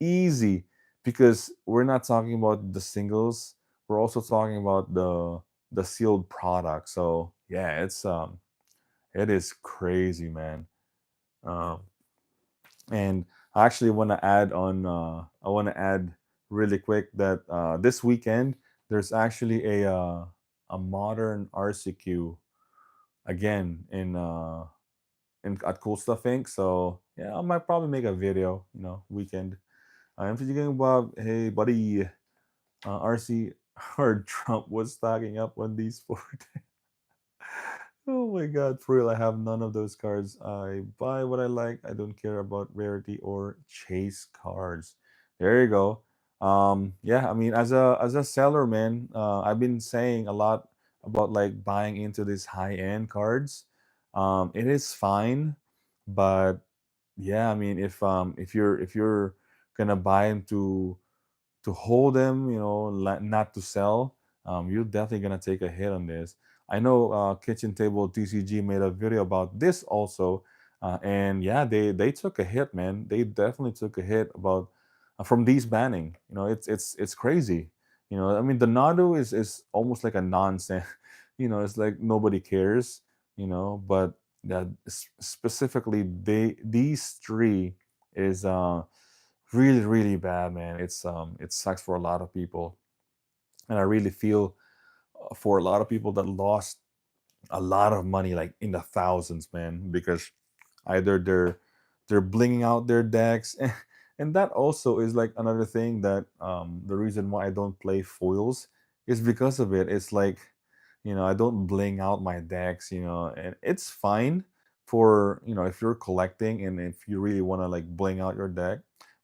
easy, because we're not talking about the singles, we're also talking about the sealed product. So yeah, it is crazy, man. um and I actually want to add on, I want to add really quick that this weekend there's actually a modern RCQ again in at Cool Stuff Inc. So yeah, I might probably make a video, weekend. I'm thinking about, hey buddy, RC, or Trump was stocking up on these four. Oh my god, for real, I have none of those cards. I buy what I like. I don't care about rarity or chase cards. There you go. Yeah, I mean, as a seller, man, I've been saying a lot about like buying into these high-end cards. It is fine, but yeah, I mean, if you're gonna buy into to hold them, not to sell, you're definitely gonna take a hit on this. I know Kitchen Table TCG made a video about this also, and yeah, they took a hit, man. They definitely took a hit about from these banning. It's crazy. I mean, the Nadu is almost like a nonsense. It's like nobody cares. But that specifically these three is really really bad, man. It sucks for a lot of people, and I really feel for a lot of people that lost a lot of money, like in the thousands, man, because either they're blinging out their decks, and that also is like another thing that the reason why I don't play foils is because of it. It's like, I don't bling out my decks, and it's fine for, if you're collecting and if you really want to like bling out your deck.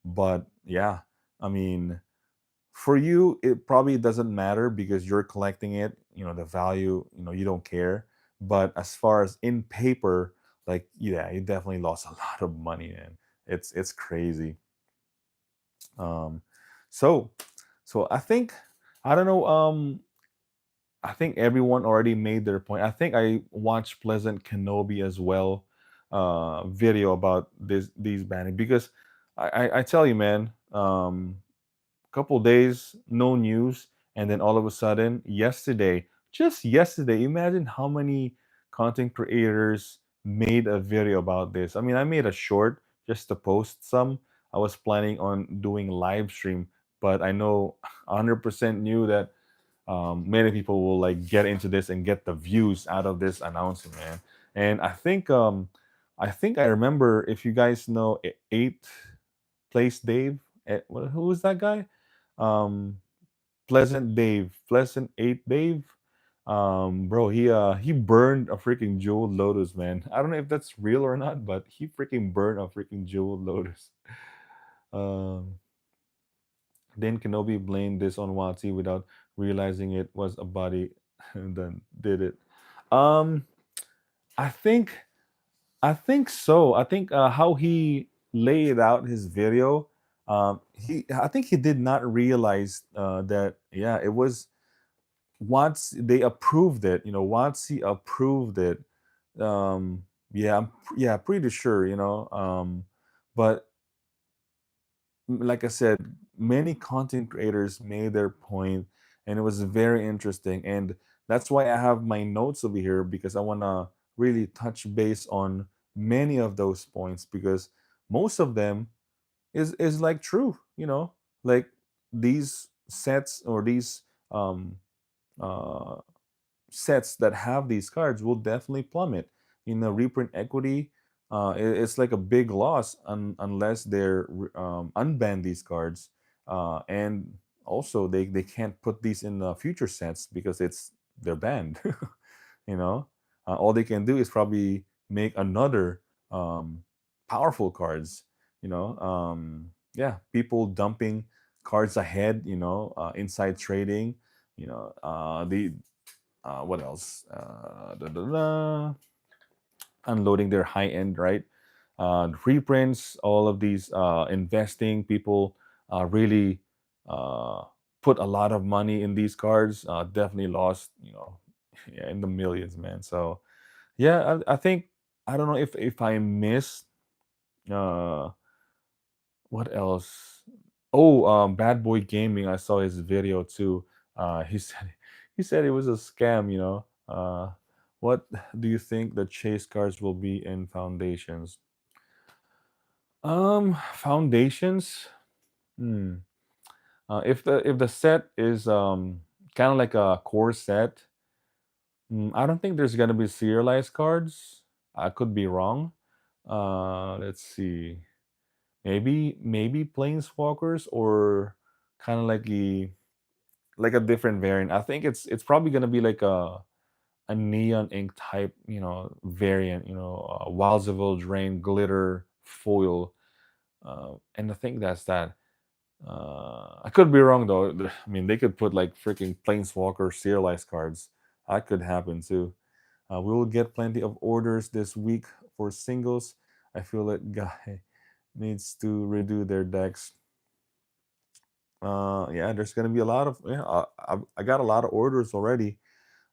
But yeah, I mean, for you it probably doesn't matter because you're collecting it, the value, you don't care. But as far as in paper, like, yeah, you definitely lost a lot of money, and it's crazy. um so I think, I don't know, I think everyone already made their point. I think I watched Pleasant Kenobi as well, video about these banning, because I tell you, man, couple days, no news, and then all of a sudden, just yesterday, imagine how many content creators made a video about this. I mean, I made a short just to post some. I was planning on doing live stream, but I know 100% knew that many people will like get into this and get the views out of this announcement, man. And I think I remember, if you guys know Eighth Place Dave. Who was that guy? Um, Pleasant Eight Dave. Bro, he burned a freaking jeweled lotus, man. I don't know if that's real or not, but he freaking burned a freaking jeweled lotus. Um, then Kenobi blamed this on Watsi without realizing it was a body, and then did it. Um, I think I think so. I think how he laid out his video, I think he did not realize that, yeah, it was once they approved it. Once he approved it, yeah, yeah, pretty sure. But like I said, many content creators made their point, and it was very interesting. And that's why I have my notes over here, because I want to really touch base on many of those points, because most of them is like true. Like these sets, or these um, uh, sets that have these cards will definitely plummet. Reprint equity, it's like a big loss unless they're unban these cards, and also they can't put these in the future sets because they're banned. you know all they can do is probably make another powerful cards. Yeah, people dumping cards ahead, inside trading, the what else? Unloading their high end, right? Reprints, all of these investing people really uh, put a lot of money in these cards. Definitely lost, yeah, in the millions, man. So yeah, I think, I don't know if I missed uh, what else. Oh, Bad Boy Gaming. I saw his video too. He said he said it was a scam. What do you think the chase cards will be in foundations? Foundations. Hmm. If the set is kind of like a core set, I don't think there's gonna be serialized cards. I could be wrong. Let's see. Maybe planeswalkers or kind of like a different variant. I think it's probably gonna be like a neon ink type, variant. Wildsville Drain glitter foil, and I think that's that. I could be wrong though. I mean, they could put like freaking planeswalker serialized cards. That could happen too. We will get plenty of orders this week for singles. I feel that guy needs to redo their decks. Yeah, there's gonna be a lot of yeah. I got a lot of orders already.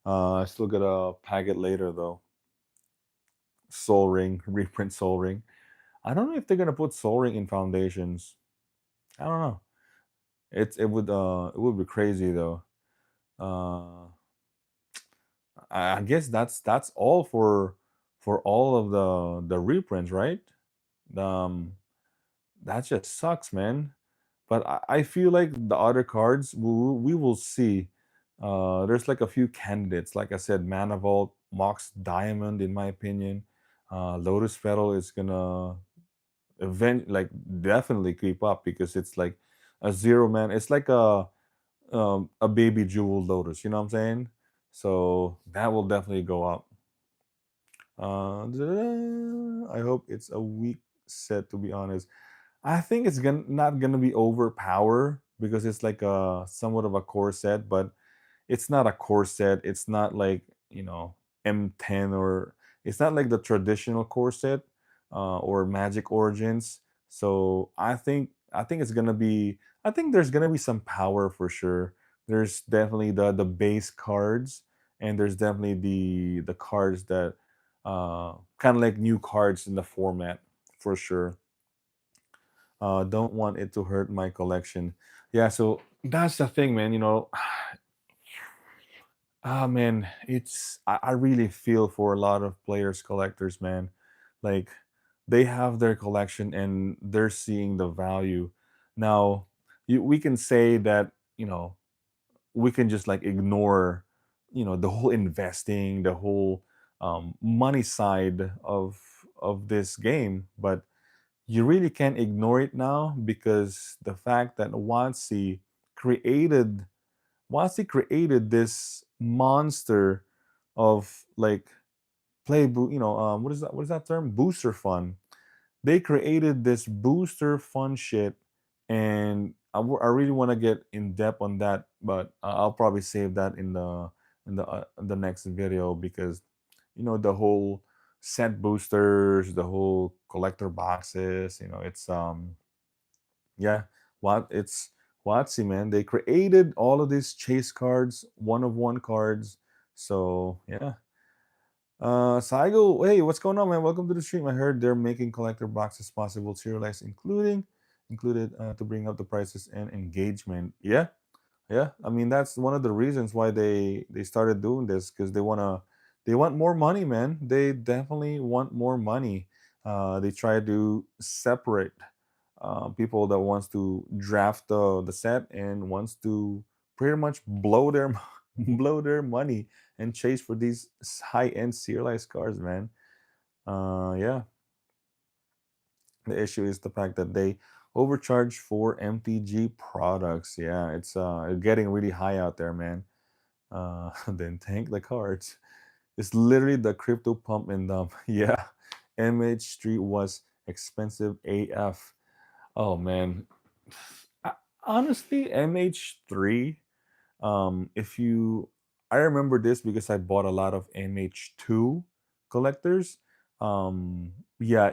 I still gotta pack it later though. Soul Ring, reprint Soul Ring. I don't know if they're gonna put Soul Ring in foundations. I don't know. It would be crazy though. Uh, I guess that's all for all of the reprints, right? Um, that just sucks, man. But I feel like the other cards we will see. There's like a few candidates. Like I said, Mana Vault, Mox Diamond, in my opinion. Lotus Petal is gonna like definitely creep up because it's like a zero man. It's like a baby jewel Lotus. You know what I'm saying? So that will definitely go up. I hope it's a weak set, to be honest. I think it's not gonna be overpower because it's like a somewhat of a core set, but it's not a core set. It's not like M10, or it's not like the traditional core set or Magic Origins. So I think it's gonna be. I think there's gonna be some power for sure. There's definitely the base cards, and there's definitely the cards that kind of like new cards in the format for sure. Don't want it to hurt my collection. Yeah, so that's the thing, man. Man, I really feel for a lot of players, collectors, man. Like they have their collection and they're seeing the value. Now, we can say that we can just like ignore the whole investing, the whole money side of this game, but you really can't ignore it now because the fact that created created this monster of like what is that term, booster fun. They created this booster fun shit, and I really want to get in depth on that, but I'll probably save that in the next video because the whole set boosters, the whole collector boxes, it's yeah, it's Watsy, man. They created all of these chase cards, one of one cards. So yeah. Saigo, hey, what's going on, man? Welcome to the stream. I heard they're making collector boxes possible, serialized, included to bring up the prices and engagement. Yeah, yeah. I mean, that's one of the reasons why they started doing this because they want more money, man. They definitely want more money. They try to separate people that wants to draft the set and wants to pretty much blow their blow their money and chase for these high end serialized cars, man. Yeah, the issue is the fact that they overcharge for MTG products. Yeah, it's getting really high out there, man. Then tank the cards. It's literally the crypto pump and dump. Yeah, MH3 was expensive AF. Oh man, I- honestly, MH3. If you, I remember this because I bought a lot of MH2 collectors. Yeah,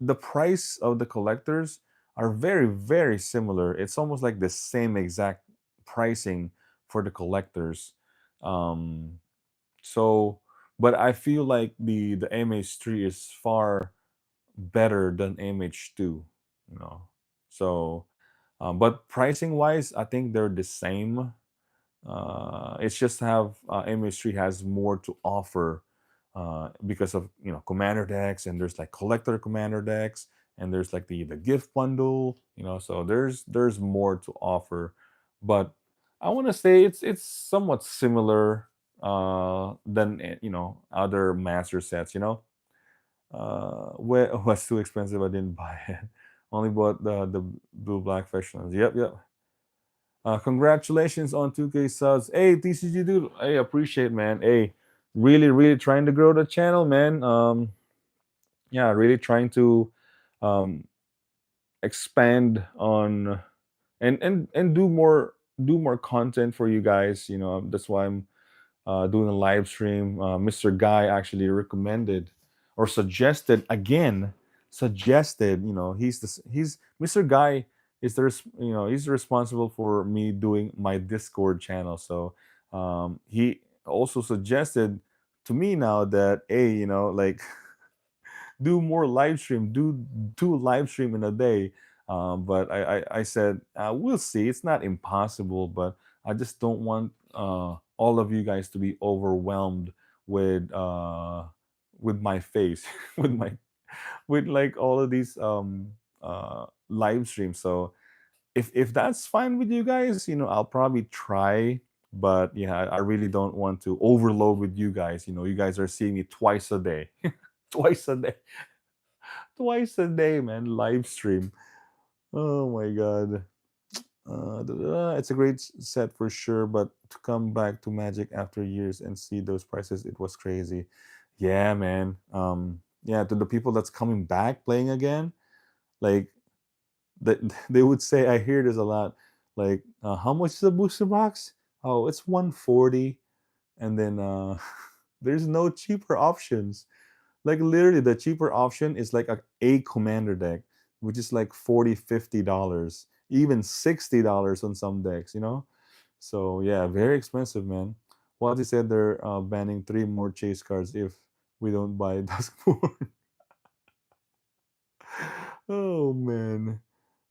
the price of the collectors are very very similar. It's almost like the same exact pricing for the collectors. Um, so, but I feel like the MH3 is far better than MH2. You know. So, but pricing wise, I think they're the same. It's just have MH3 has more to offer because of commander decks, and there's like collector commander decks, and there's like the gift bundle, so there's more to offer. But I want to say it's somewhat similar than other master sets. Where was too expensive, I didn't buy it. Only bought the blue black factions. Yep, yep. Congratulations on 2K subs. Hey, TCG dude. Hey, appreciate, man. Hey, really, really trying to grow the channel, man. Yeah, really trying to um expand on and do more content for you guys. That's why I'm doing a live stream. Mr. Guy actually recommended or suggested again. Suggested, he's Mr. Guy is he's responsible for me doing my Discord channel. So he also suggested to me now that, hey, like do more live stream, do two live stream in a day. But I said we'll see. It's not impossible, but I just don't want all of you guys to be overwhelmed with my face, with my with like all of these live streams. So if that's fine with you guys, I'll probably try. But yeah, I really don't want to overload with you guys. You guys are seeing me twice a day, twice a day, twice a day, man. Live stream. Oh my god. It's a great set for sure, but to come back to Magic after years and see those prices, it was crazy. Yeah, man. Yeah, to the people that's coming back playing again, like that they would say, I hear this a lot. Like, how much is a booster box? Oh, it's 140, and then there's no cheaper options. Like literally the cheaper option is like a commander deck, which is like 40, $50, even $60 on some decks. So yeah, very expensive, man. What they said, they're banning 3 more chase cards if we don't buy Duskmourn. Oh man.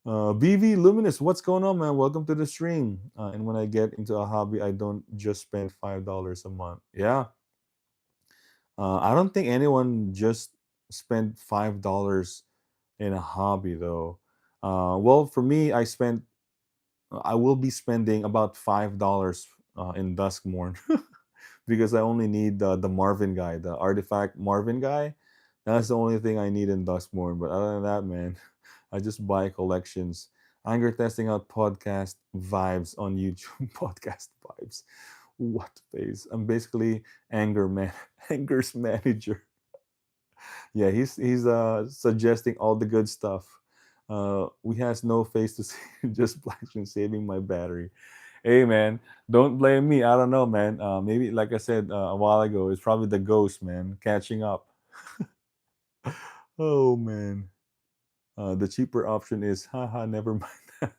BV Luminous, what's going on, man? Welcome to the stream. And when I get into a hobby, I don't just spend $5 a month. Yeah, I don't think anyone just spent $5 in a hobby though. Well, for me, I will be spending about $5 in Duskmorn because I only need the Marvin guy, the artifact Marvin guy. That's the only thing I need in Duskmorn. But other than that, man, I just buy collections. Anger testing out podcast vibes on YouTube. Podcast vibes. What face? I'm basically anger man, anger's manager. Yeah, he's suggesting all the good stuff. We has no face to see, just flashing, saving my battery. Hey man, don't blame me. I don't know, man. Maybe like I said a while ago, it's probably the ghost, man, catching up. Oh man, the cheaper option is, haha, never mind.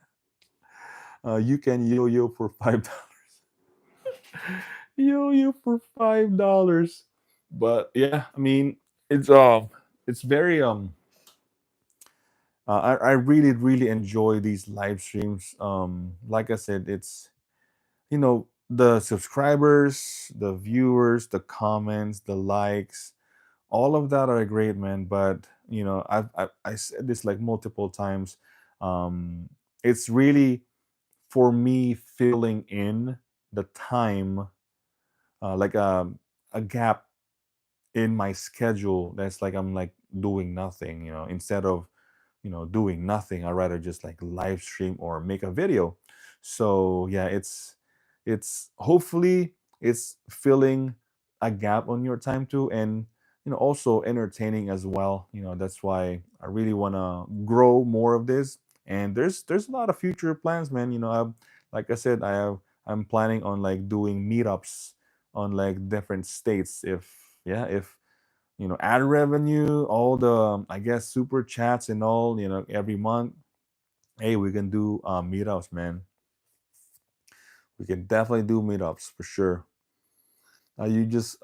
You can yo-yo for $5. Yo-yo for $5. But yeah, I mean, it's very I really, really enjoy these live streams. Like I said, it's the subscribers, the viewers, the comments, the likes, all of that are great, man. But I said this like multiple times. It's really for me filling in the time, like a gap in my schedule. That's like I'm like doing nothing. Instead of doing nothing, I rather just like live stream or make a video. So yeah, it's hopefully it's filling a gap on your time too, and also entertaining as well. That's why I really want to grow more of this. And there's a lot of future plans, man. Like I said, I'm planning on like doing meetups on like different states, if ad revenue, all the I guess super chats and all, every month. Hey, we can do meetups, man. We can definitely do meetups for sure. You just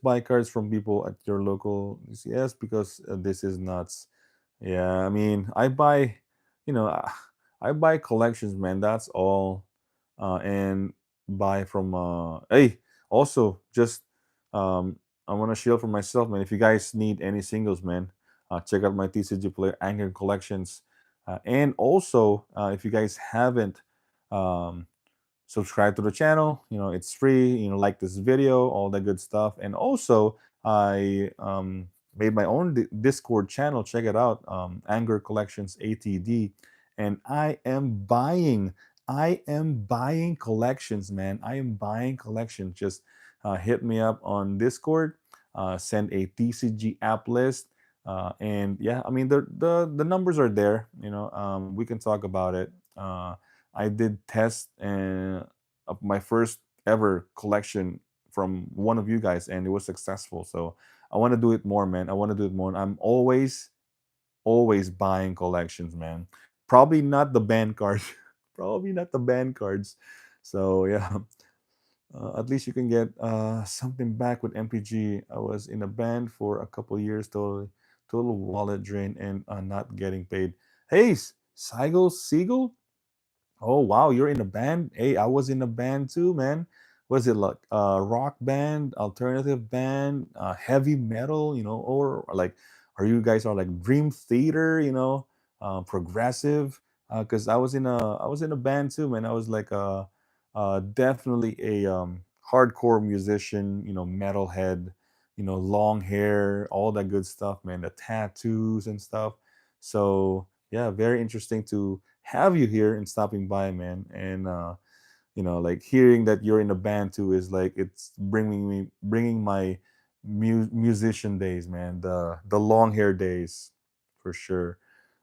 buy cards from people at your local CS because this is nuts. Yeah, I mean, I buy. you know, I buy collections, man. That's all. And buy from hey, also just I want to shield for myself, man. If you guys need any singles, man, check out my TCG Player Anchor collections. And also, if you guys haven't subscribe to the channel, it's free, like this video, all that good stuff. And also I made my own Discord channel. Check it out, Anger Collections ATD. And I am buying collections, man. I am buying collections. Just hit me up on Discord, send a TCG app list. And yeah, I mean, the numbers are there. We can talk about it. I did test of my first ever collection from one of you guys, and it was successful. So I want to do it more, man. I want to do it more. I'm always buying collections, man. Probably not the band cards. Probably not the band cards. So yeah, at least you can get something back with MPG. I was in a band for a couple years, total wallet drain, and not getting paid. Hey, Siegel, oh wow, you're in a band? Hey, I was in a band too, man. Was it like rock band, alternative band, heavy metal, or like are you guys are like Dream Theater, progressive? Because I was in a band too, man. I was like definitely a hardcore musician, metalhead, long hair, all that good stuff, man. The tattoos and stuff. So yeah, very interesting to have you here and stopping by, man. And like hearing that you're in a band too is like it's bringing my musician days, man. The long hair days, for sure.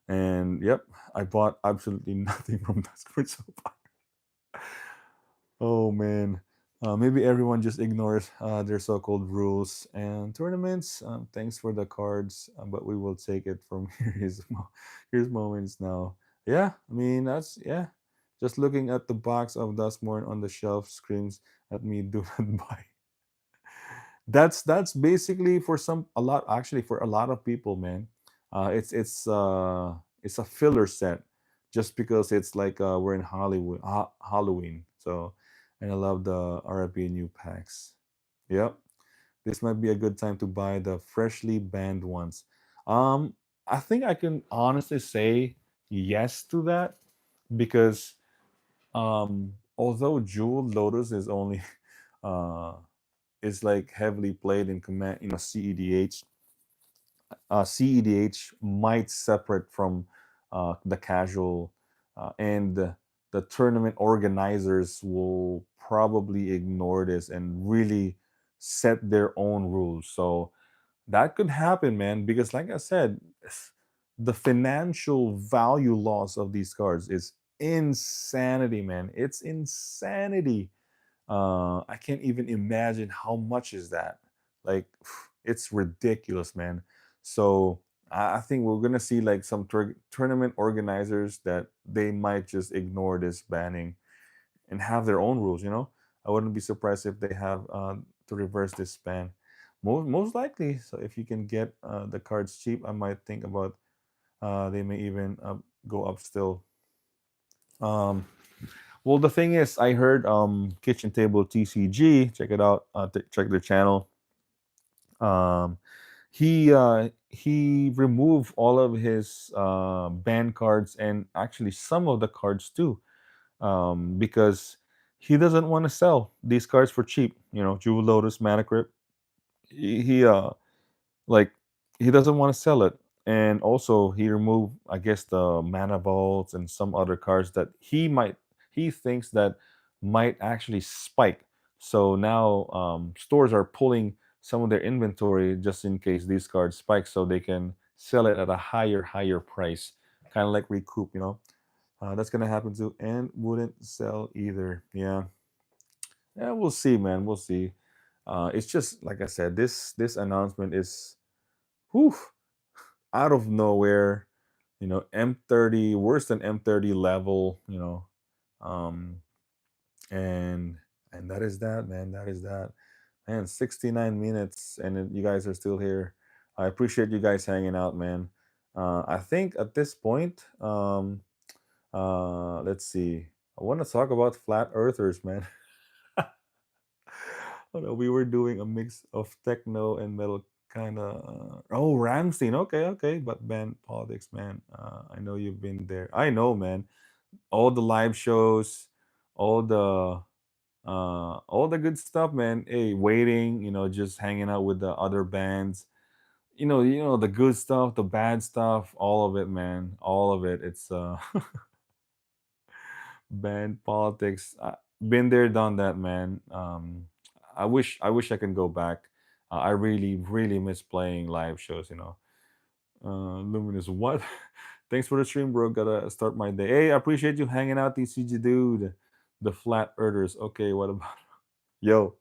And yep, I bought absolutely nothing from that so far. Oh man. Maybe everyone just ignores their so-called rules and tournaments. Thanks for the cards, but we will take it from here. Here's moments now. Yeah, I mean that's yeah. Just looking at the box of Dustmorn on the shelf screams at me, do not buy. That's basically for a lot, actually, for a lot of people, man. It's a filler set, just because it's like we're in Hollywood Halloween. So, and I love the RIP new packs. Yep, this might be a good time to buy the freshly banned ones. Um, I think I can honestly say yes to that, because although Jewel Lotus is only uh is like heavily played in command, CEDH. CEDH might separate from the casual, and the tournament organizers will probably ignore this and really set their own rules. So that could happen, man, because like I said, the financial value loss of these cards is insanity, man. It's insanity. I can't even imagine how much is that. Like, it's ridiculous, man. So I think we're gonna see like some tournament organizers that they might just ignore this banning and have their own rules. I wouldn't be surprised if they have to reverse this ban. Most likely. So if you can get the cards cheap, I might think about they may even go up still. Um, well, the thing is, I heard Kitchen Table TCG. Check it out. Check their channel. Um, he removed all of his band cards, and actually some of the cards too, because he doesn't want to sell these cards for cheap. Jewel Lotus, Mana Crypt. He like he doesn't want to sell it, and also he removed, I guess, the Mana Vaults and some other cards that he thinks that might actually spike. So now stores are pulling some of their inventory just in case these cards spike, so they can sell it at a higher price, kind of like recoup. That's gonna happen too, and wouldn't sell either. Yeah, we'll see, man. We'll see. It's just like I said, this announcement is whew, out of nowhere. M30, worse than M30 level. Um, and that is that, man. That is that, man. 69 minutes, and you guys are still here. I appreciate you guys hanging out, man. I think at this point, Let's see. I want to talk about flat earthers, man. Oh, no, we were doing a mix of techno and metal kind of. Oh, Ramstein. Okay, okay. But band politics, man. I know you've been there. I know, man. All the live shows, all the all the good stuff, man. Hey, waiting, just hanging out with the other bands. The good stuff, the bad stuff, all of it, man. All of it. It's band politics. Been there, done that, man. I wish I can go back. I really, really miss playing live shows. Luminous, what? Thanks for the stream, bro. Gotta start my day. Hey, I appreciate you hanging out, TCG dude. The flat earthers. Okay, what about yo?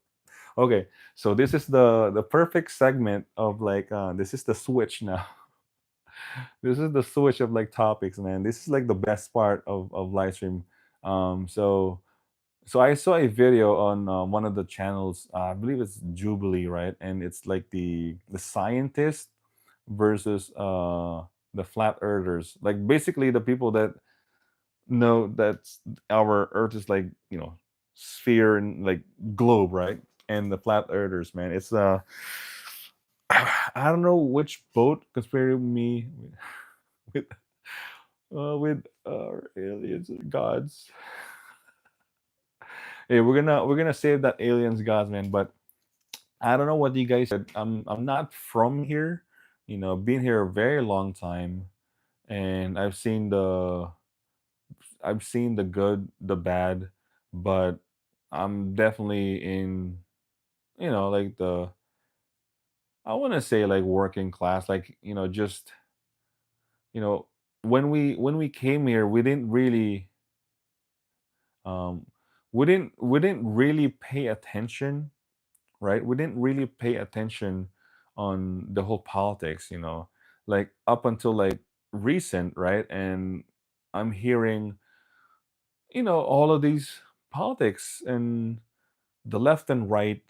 Okay, so this is the perfect segment of like this is the switch now. This is the switch of like topics, man. This is like the best part of live stream. So I saw a video on one of the channels. I believe it's Jubilee, right? And it's like the scientist versus the flat earthers. Like basically the people that know that our Earth is like sphere and like globe, right? And the flat earthers, man. It's I don't know which boat compared me with with aliens and gods. Hey, we're gonna save that aliens gods, man. But I don't know what you guys said. I'm not from here. Been here a very long time, and I've seen the good, the bad, but I'm definitely in like the I want to say like working class, like just you know when we came here, um we didn't really pay attention, right? We didn't really pay attention on the whole politics, like up until like recent, right? And I'm hearing, all of these politics and the left and right,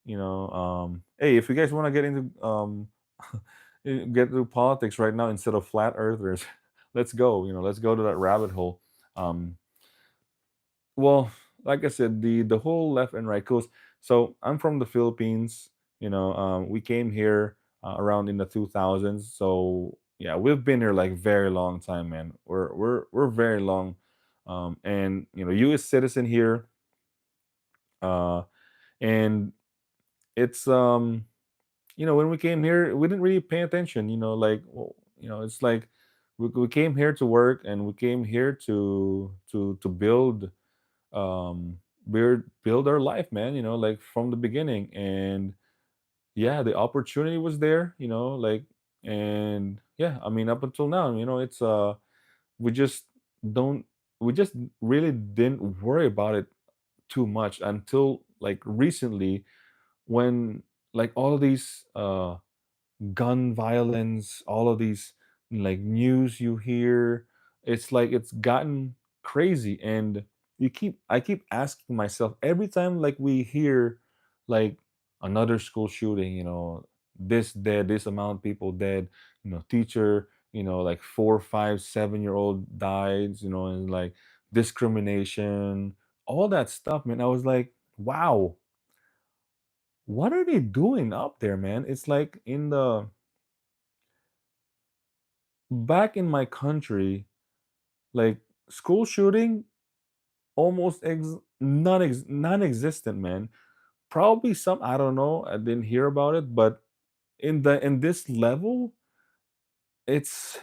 hey, if you guys want to get into get into politics right now instead of flat earthers, let's go, let's go to that rabbit hole. um well, like I said, the whole left and right coast. So I'm from the Philippines. We came here around in the 2000s. So yeah, we've been here like very long time, man. We're very long, and U.S. citizen here, uh, and it's when we came here, we didn't really pay attention. Like it's like we came here to work, and we came here to um build our life, man, like from the beginning. And yeah, the opportunity was there, like, and yeah, I mean, up until now, it's we just don't we just really didn't worry about it too much until like recently, when like all of these gun violence, all of these like news you hear, it's like it's gotten crazy. And I keep asking myself every time like we hear like another school shooting, this dead, this amount of people dead, teacher, like 4, 5, 7-year-old died, and like discrimination, all that stuff, man. I was like, wow, what are they doing up there, man? It's like in the back in my country, like school shooting almost non-existent, man. Probably some, I don't know, I didn't hear about it, but in this level, it's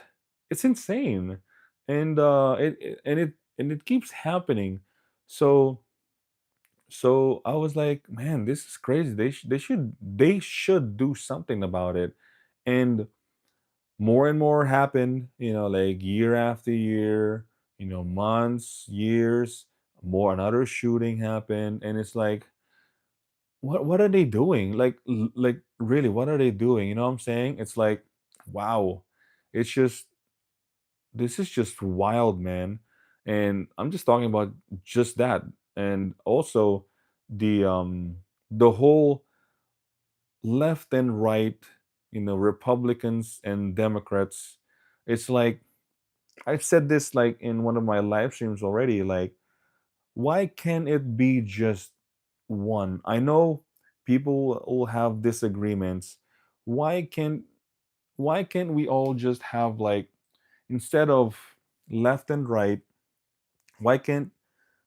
it's insane. And it keeps happening. So I was like, man, this is crazy. They should do something about it. And more and more happen, like year after year, months, years, more another shooting happened. And it's like, what are they doing? Like really, what are they doing? You know what I'm saying? It's like, wow, it's just this is just wild, man. And I'm just talking about just that. And also the whole left and right, Republicans and Democrats. It's like I've said this like in one of my live streams already. Like, why can't it be just one? I know people will have disagreements. Why can't why can't we all just have like, instead of left and right, why can't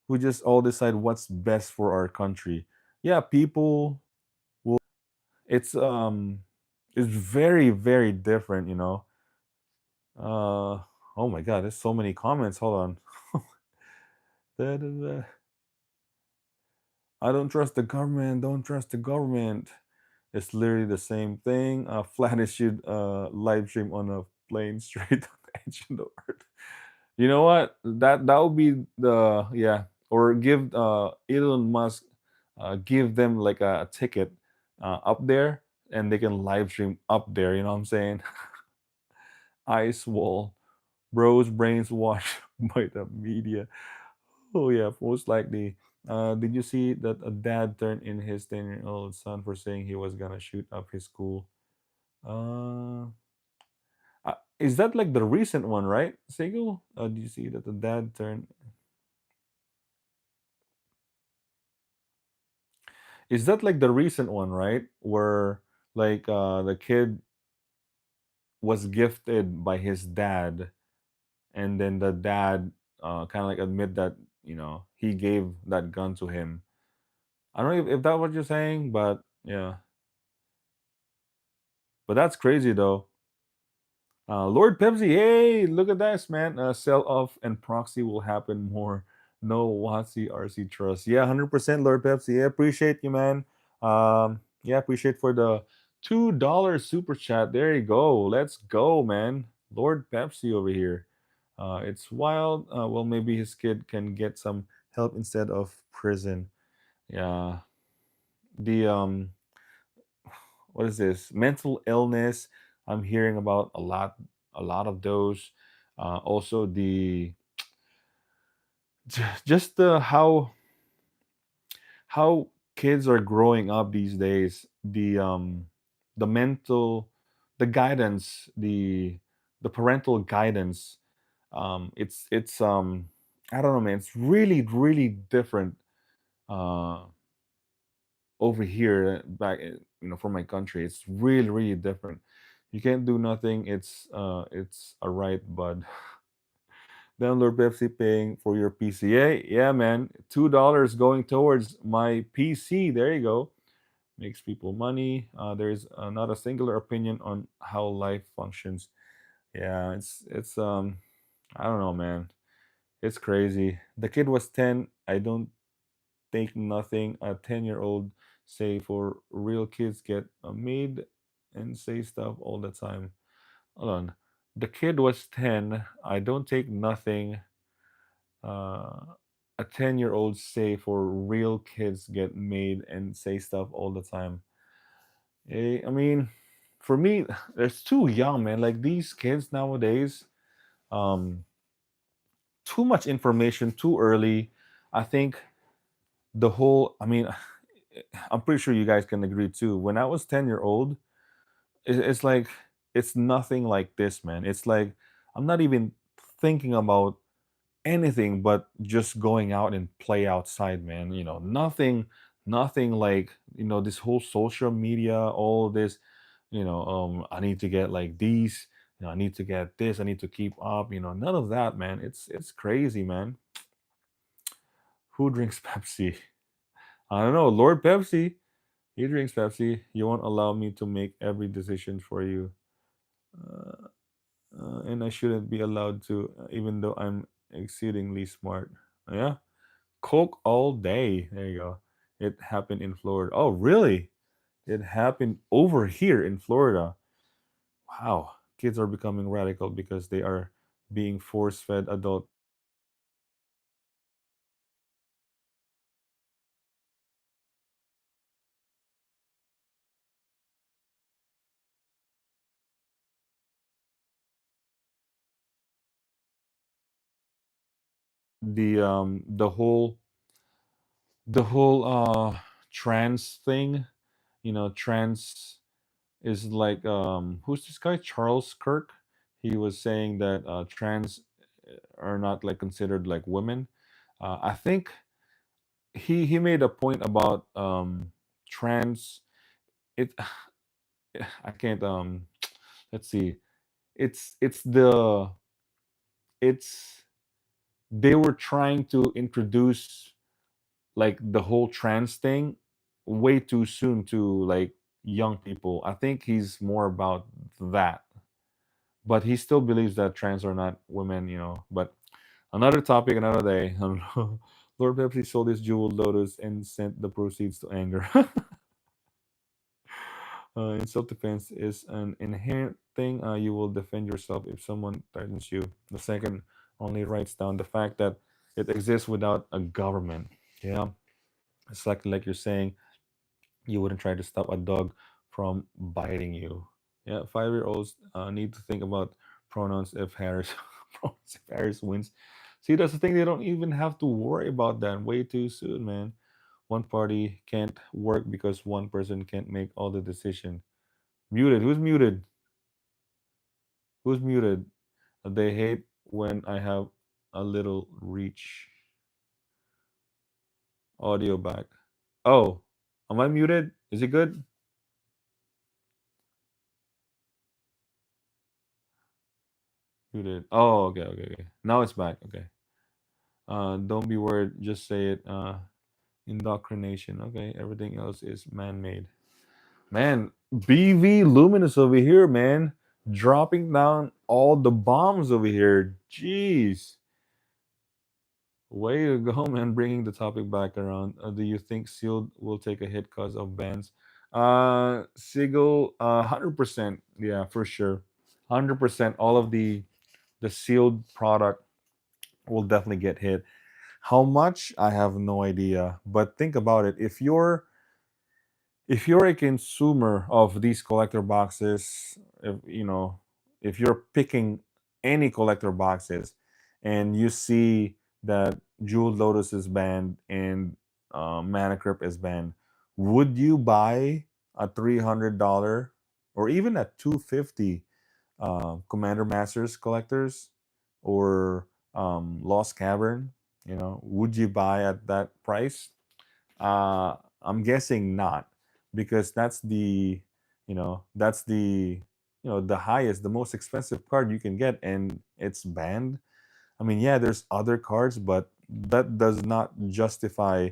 we just all decide what's best for our country? Yeah, people will, it's very, very different, you know. Oh my god, there's so many comments. Hold on. Da, da, da. I don't trust the government. Don't trust the government. It's literally the same thing. Flat issued live stream on a plane straight on the edge of the earth. You know what? That would be the, yeah. Or give Elon Musk, give them like a ticket up there, and they can live stream up there. You know what I'm saying? Ice wall, bros, brains washed by the media. Oh yeah, most likely. Did you see that a dad turned in his 10-year-old son for saying he was gonna shoot up his school? Uh, is that like the recent one, right, Sego? Do you see that the dad turned? Is that like the recent one, right? Where like the kid was gifted by his dad, and then the dad kind of like admit that, you know, he gave that gun to him. I don't know if that's what you're saying, but yeah, but that's crazy though. Lord Pepsi, hey, look at this, man. Sell off and proxy will happen more. No WotC RC trust. Yeah, 100% Lord Pepsi. Yeah, appreciate you, man. Yeah, appreciate for the $2 super chat. There you go. Let's go, man. Lord Pepsi over here. It's wild. Well, maybe his kid can get some help instead of prison. Yeah. The what is this, mental illness, I'm hearing about a lot of those. Also the just the how kids are growing up these days, the mental, the guidance, the parental guidance, it's I don't know, man, it's really, really different uh over here back you know, from my country. It's really, really different. You can't do nothing. It's a right, bud. Download Pepsi, paying for your PCA. Yeah, man, $2 going towards my PC. There you go. Makes people money. There's not a singular opinion on how life functions. Yeah, it's I don't know, man. It's crazy. The kid was 10. I don't think nothing a 10-year-old say for real kids get made and say stuff all the time. Hold on. The kid was 10. I don't take nothing a 10-year-old say for real kids get made and say stuff all the time. I mean, for me, it's too young, man. Like these kids nowadays, um, too much information too early. I think the whole, I mean, I'm pretty sure you guys can agree too. When I was 10-year old, it's like it's nothing like this, man. It's like I'm not even thinking about anything but just going out and play outside, man. You know, nothing like, you know, this whole social media, all this, you know, I need to get like these, you know, I need to get this, I need to keep up, you know, none of that, man. It's crazy, man. Who drinks Pepsi? I don't know, Lord Pepsi. He drinks Pepsi. You won't allow me to make every decision for you. Uh, and I shouldn't be allowed to, even though I'm exceedingly smart. Yeah. Coke all day. There you go. It happened in Florida. Oh, really? It happened over here in Florida. Wow. Kids are becoming radical because they are being force fed adult. The whole trans thing, you know, trans is like who's this guy, Charles Kirk? He was saying that trans are not like considered like women. I think he made a point about trans. It I can't let's see. It's the it's they were trying to introduce like the whole trans thing way too soon to like young people. I think he's more about that, but he still believes that trans are not women, you know. But another topic, another day. Lord Pepsi sold his jeweled lotus and sent the proceeds to anger. In self-defense is an inherent thing. You will defend yourself if someone threatens you. The second only writes down the fact that it exists without a government. Yeah, it's like you're saying you wouldn't try to stop a dog from biting you. Yeah, 5-year-olds need to think about pronouns if Harris pronouns if Harris wins. See, that's the thing. They don't even have to worry about that way too soon, man. One party can't work because one person can't make all the decision. Muted. Who's muted? Who's muted? They hate when I have a little reach. Audio back. Oh, am I muted? Is it good? Muted. Oh, okay, okay, okay. Now it's back. Okay. Don't be worried. Just say it. Indoctrination. Okay. Everything else is man-made. Man, BV Luminous over here, man. Dropping down all the bombs over here. Jeez. Way to go, man. Bringing the topic back around. Do you think Sealed will take a hit because of bans? Sigil, 100%. Yeah, for sure. 100%. All of the sealed product will definitely get hit. How much? I have no idea. But think about it. If you're a consumer of these collector boxes, if you know, if you're picking any collector boxes and you see that Jewel Lotus is banned and Mana Crypt is banned, would you buy a $300 or even a 250 Commander Masters collectors or Lost Cavern? You know, would you buy at that price? I'm guessing not, because that's the the highest, the most expensive card you can get, and it's banned. I mean, yeah, there's other cards, but that does not justify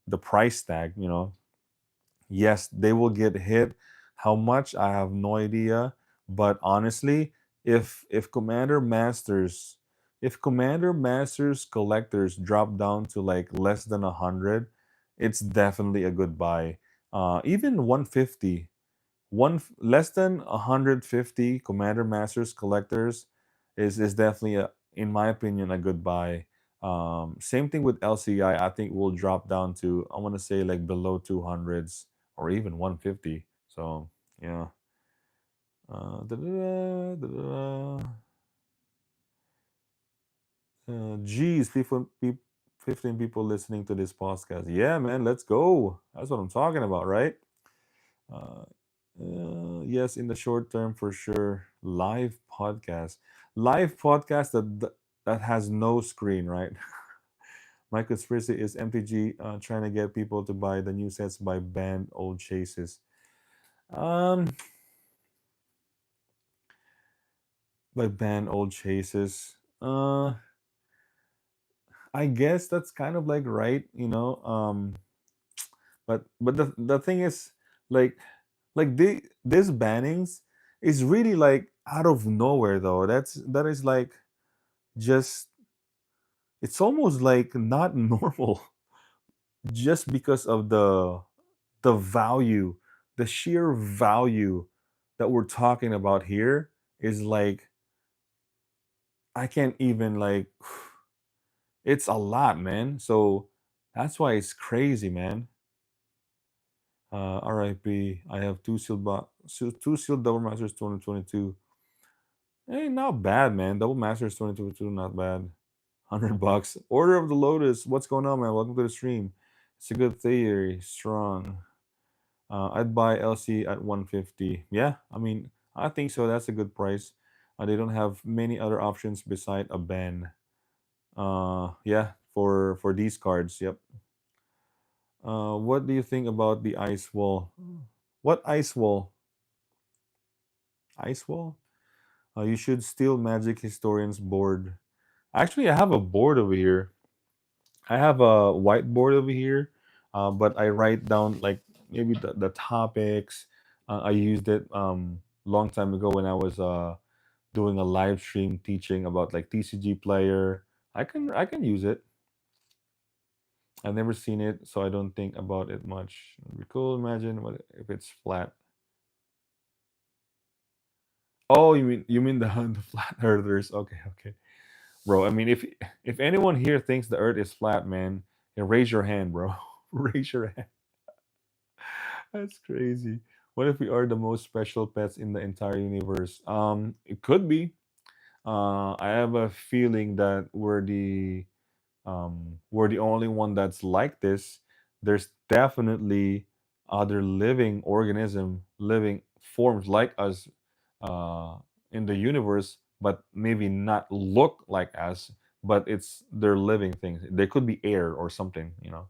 the price tag. Yes, they will get hit. How much? I have no idea. But honestly, if Commander Masters, if Commander Masters collectors drop down to like less than 100, it's definitely a good buy. Even 150, less than 150 Commander Masters collectors is definitely in my opinion, a good buy. Same thing with LCI. I think will drop down to, I want to say, like below 200s or even 150. So yeah. Da-da-da, da-da-da. Geez, 15 people listening to this podcast. Yeah, man, let's go. That's what I'm talking about, right? Uh, yes, in the short term, for sure. Live podcast that has no screen, right? My conspiracy is MTG trying to get people to buy the new sets by banned old chases. Um, by banned old chases. I guess that's kind of like right, but the thing is, like this bannings is really like out of nowhere though. That is like just, it's almost like not normal, just because of the value, the sheer value that we're talking about here is like, I can't even like, it's a lot, man. So that's why it's crazy, man. RIP. I have two sealed double masters 2022. Hey, not bad, man. Double masters 2022, not bad. $100. Order of the Lotus. What's going on, man? Welcome to the stream. It's a good theory. Strong. I'd buy LC at 150. Yeah, I mean, I think so. That's a good price. They don't have many other options beside a ban. Yeah, for these cards. Yep. What do you think about the ice wall? What ice wall? Ice wall? You should steal Magic Historian's board. Actually, I have a board over here. I have a whiteboard over here, but I write down like maybe the topics. I used it long time ago when I was doing a live stream teaching about like TCG player. I can use it. I've never seen it, so I don't think about it much. It'd be cool. Imagine what if it's flat. Oh, you mean the the flat earthers? Okay, okay, bro. I mean, if anyone here thinks the Earth is flat, man, then raise your hand, bro. Raise your hand. That's crazy. What if we are the most special pets in the entire universe? It could be. I have a feeling that we're the only one that's like this. There's definitely other living organism, living forms like us uh, in the universe, but maybe not look like us. But they're living things. They could be air or something, you know.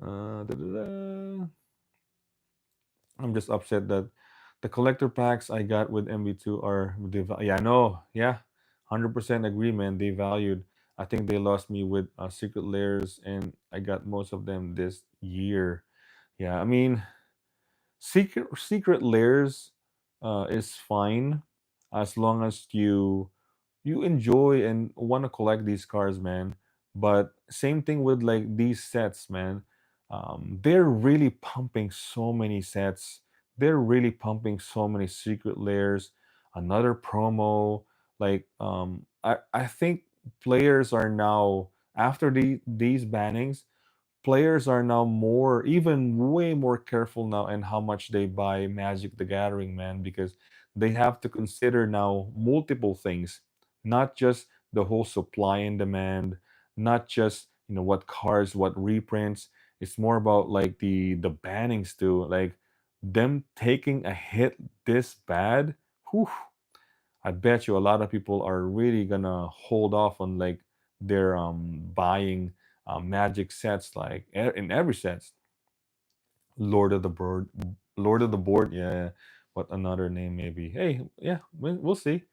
Da-da-da. I'm just upset that the collector packs I got with MV2 are yeah, no, yeah, 100% agree, man. They valued. I think they lost me with secret layers, and I got most of them this year. Yeah, I mean, secret layers is fine as long as you enjoy and want to collect these cards, man. But same thing with like these sets, man. They're really pumping so many sets. They're really pumping so many secret layers. Another promo, like I think players are now after these bannings, players are now more even way more careful now and how much they buy Magic the Gathering, man, because they have to consider now multiple things, not just the whole supply and demand, not just what cards, what reprints. It's more about like the bannings too, like them taking a hit this bad. Whew, I bet you a lot of people are really gonna hold off on like their buying magic sets like in every set. Lord of the Board, Lord of the Board, yeah. What another name maybe? Hey, yeah, we'll see.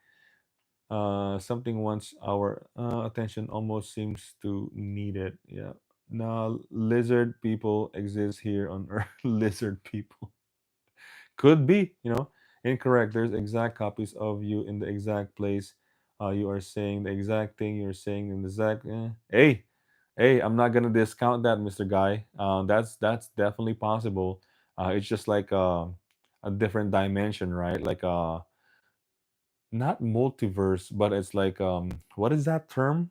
Something wants our attention almost seems to need it. Yeah. Now lizard people exist here on Earth. Lizard people. Could be, incorrect. There's exact copies of you in the exact place. You are saying the exact thing you're saying in the exact. Hey, I'm not gonna discount that, Mister Guy. That's definitely possible. It's just like a different dimension, right? Like not multiverse, but it's like what is that term?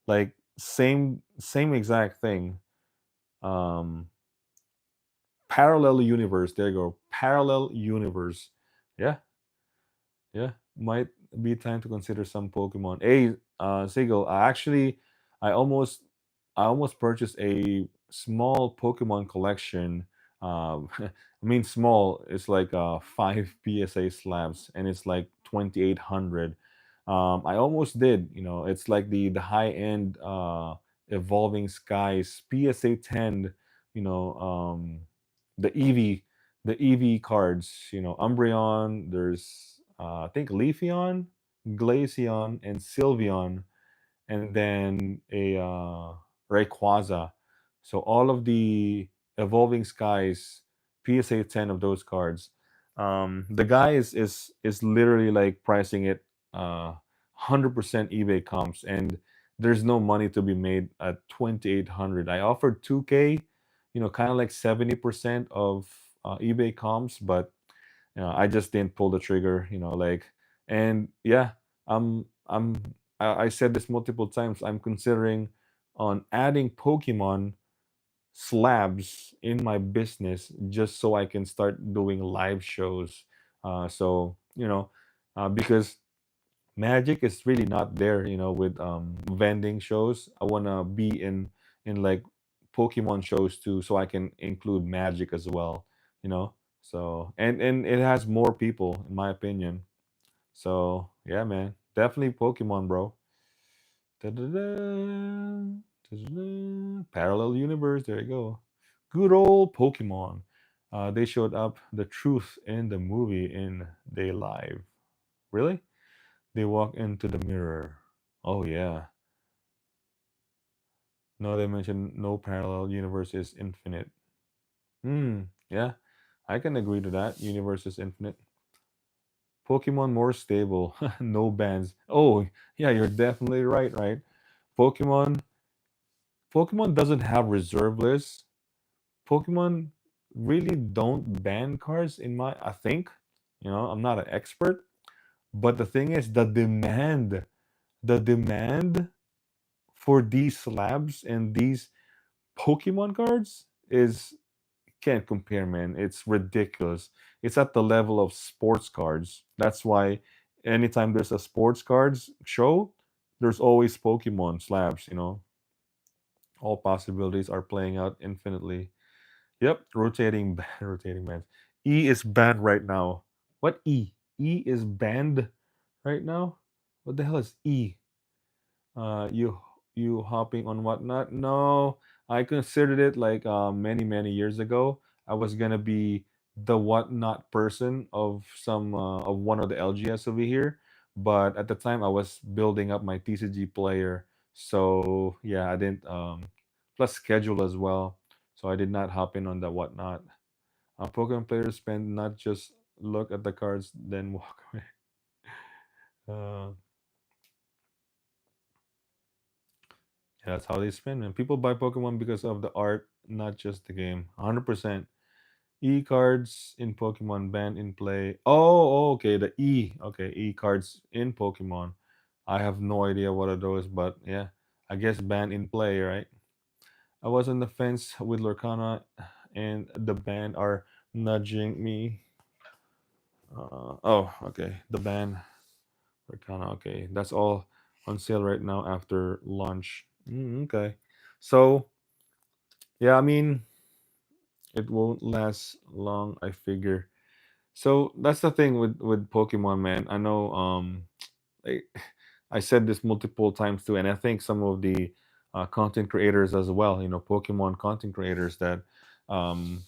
Like same exact thing. Um, Parallel universe. There you go. Parallel universe. Yeah, yeah, might be time to consider some Pokemon. Hey, Sigil, I almost, I almost purchased a small Pokemon collection. I mean, small. It's like five PSA slabs, and it's like 2,800. I almost did. It's like the high end Evolving Skies PSA 10. You know, the EV cards, Umbreon, there's I think Leafeon, Glaceon, and Sylveon, and then a Rayquaza. So all of the Evolving Skies PSA 10 of those cards. The guy is literally like pricing it 100% eBay comps, and there's no money to be made at 2,800. I offered 2K, kind of like 70% of eBay comps, but I just didn't pull the trigger, like, and yeah, I'm I said this multiple times. I'm considering on adding Pokemon slabs in my business just so I can start doing live shows. So because magic is really not there, with vending shows. I wanna be in like Pokemon shows too, so I can include magic as well. You know, so and it has more people, in my opinion. So yeah, man, definitely Pokemon, bro. Da-da-da, da-da-da. Parallel universe. There you go. Good old Pokemon. They showed up the truth in the movie in Day Live. Really? They walk into the mirror. Oh yeah. No, they mentioned no parallel universe is infinite. Hmm. Yeah, I can agree to that. Universe is infinite. Pokemon more stable. No bans. Oh yeah, you're definitely right. Right. Pokemon. Pokemon doesn't have reserve lists. Pokemon really don't ban cards in my. I think. I'm not an expert, but the thing is, the demand for these slabs and these Pokemon cards is can't compare, man. It's ridiculous. It's at the level of sports cards. That's why anytime there's a sports cards show, there's always Pokemon slabs. All possibilities are playing out infinitely. Yep, rotating rotating bands. E is banned right now. What E? E is banned right now. What the hell is E? You hopping on whatnot? No, I considered it like many years ago. I was gonna be the whatnot person of one of the LGS over here, but at the time I was building up my TCG player, so yeah, I didn't plus schedule as well, so I did not hop in on the whatnot. Pokemon players spend not just look at the cards then walk away. Uh, Yeah, that's how they spend, man. People buy Pokemon because of the art, not just the game. 100%. E cards in Pokemon banned in play. Oh, okay. The E. Okay, E cards in Pokemon. I have no idea what are those, but yeah, I guess banned in play, right? I was on the fence with Lorcana, and the band are nudging me. Oh, okay. The band, Lorcana. Okay, that's all on sale right now after launch. Okay. So, yeah, I mean, it won't last long, I figure. So that's the thing with Pokemon, man. I know I, I said this multiple times too, and I think some of the content creators as well, Pokemon content creators that um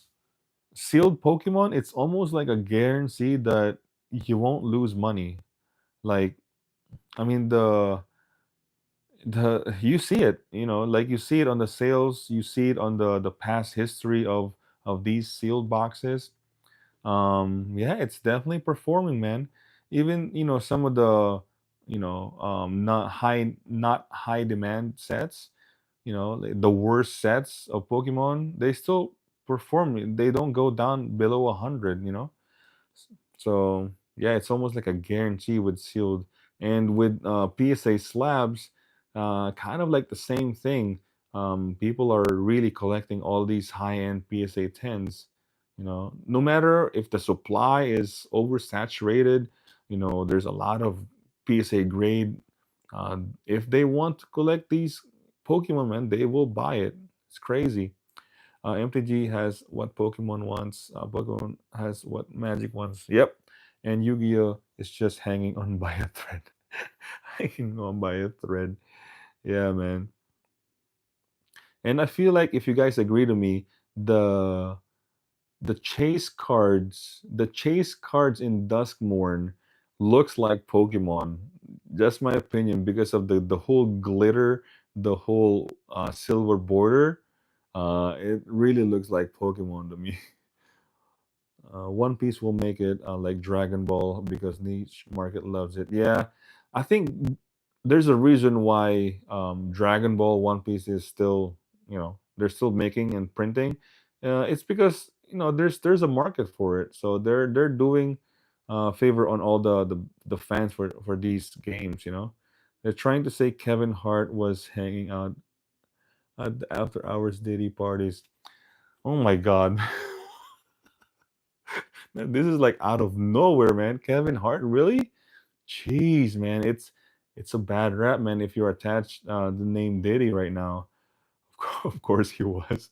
sealed Pokemon, it's almost like a guarantee that you won't lose money. Like, I mean, the you see it, like you see it on the sales, you see it on the past history of these sealed boxes. Yeah, it's definitely performing, man. Even some of the not high demand sets, like the worst sets of Pokemon, they still perform. They don't go down below 100. So yeah, it's almost like a guarantee with sealed, and with PSA slabs, kind of like the same thing. People are really collecting all these high-end PSA 10s. No matter if the supply is oversaturated, there's a lot of PSA grade. If they want to collect these Pokemon, man, they will buy it. It's crazy. MTG has what Pokemon wants. Pokemon has what Magic wants. Yep. And Yu-Gi-Oh is just hanging on by a thread. Hanging on by a thread. Yeah, man. And I feel like if you guys agree to me, the the chase cards in Duskmorn looks like Pokemon. That's my opinion because of the whole glitter, the whole silver border. It really looks like Pokemon to me. One Piece will make it like Dragon Ball because niche market loves it. Yeah, I think there's a reason why Dragon Ball One Piece is still, they're still making and printing. It's because there's a market for it, so they're doing favor on all the fans for these games. They're trying to say Kevin Hart was hanging out at the after hours Diddy parties. Oh my god. Man, this is like out of nowhere, man. Kevin Hart, really? Jeez, man, it's a bad rap, man. If you're attached the name Diddy right now, of course he was.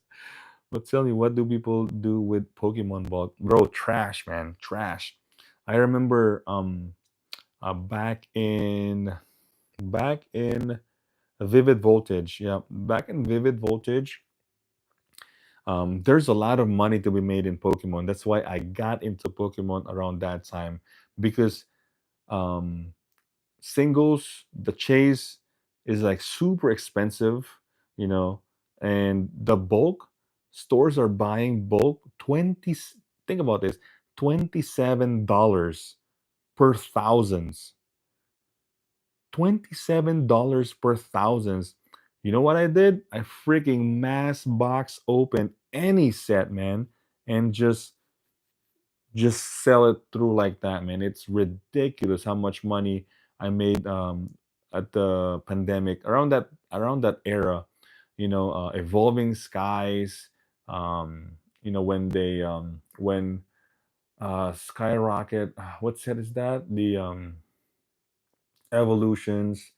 But tell me, what do people do with Pokemon Ball, bro? Trash, man, trash. I remember back in Vivid Voltage. Yeah, back in Vivid Voltage, there's a lot of money to be made in Pokemon. That's why I got into Pokemon around that time because um, singles, the chase is like super expensive, you know, and the bulk stores are buying bulk 20. Think about this, $27 per thousands. $27 per thousands. You know what I did? I freaking mass box open any set, man, and just sell it through like that, man. It's ridiculous how much money I made at the pandemic around that era. Evolving skies. When they when skyrocket. What set is that? The evolutions.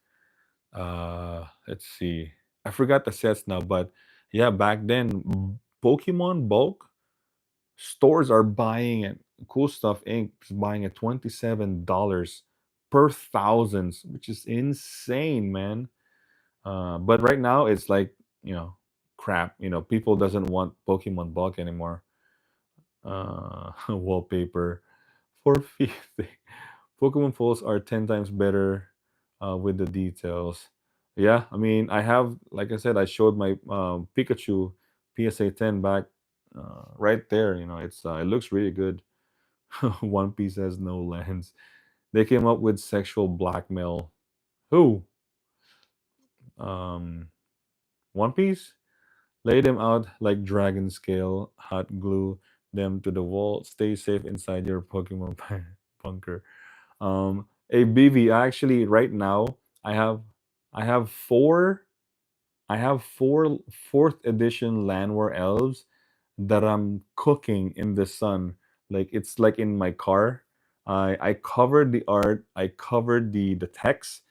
Let's see. I forgot the sets now, but yeah, back then, Pokemon bulk stores are buying it. Cool Stuff Inc. is buying at $27 per thousands, which is insane, man. But right now, it's like crap. People doesn't want Pokemon bulk anymore. Wallpaper for 50. Pokemon Falls are 10 times better with the details. Yeah, I mean, like I said, I showed my Pikachu PSA 10 back right there. It looks really good. One Piece has no lands. They came up with sexual blackmail. Who? Um, One Piece? Lay them out like dragon scale, hot glue them to the wall. Stay safe inside your Pokemon bunker. A BV, actually right now I have I have four fourth edition Landware elves that I'm cooking in the sun. Like it's like in my car. I covered the art, I covered the text,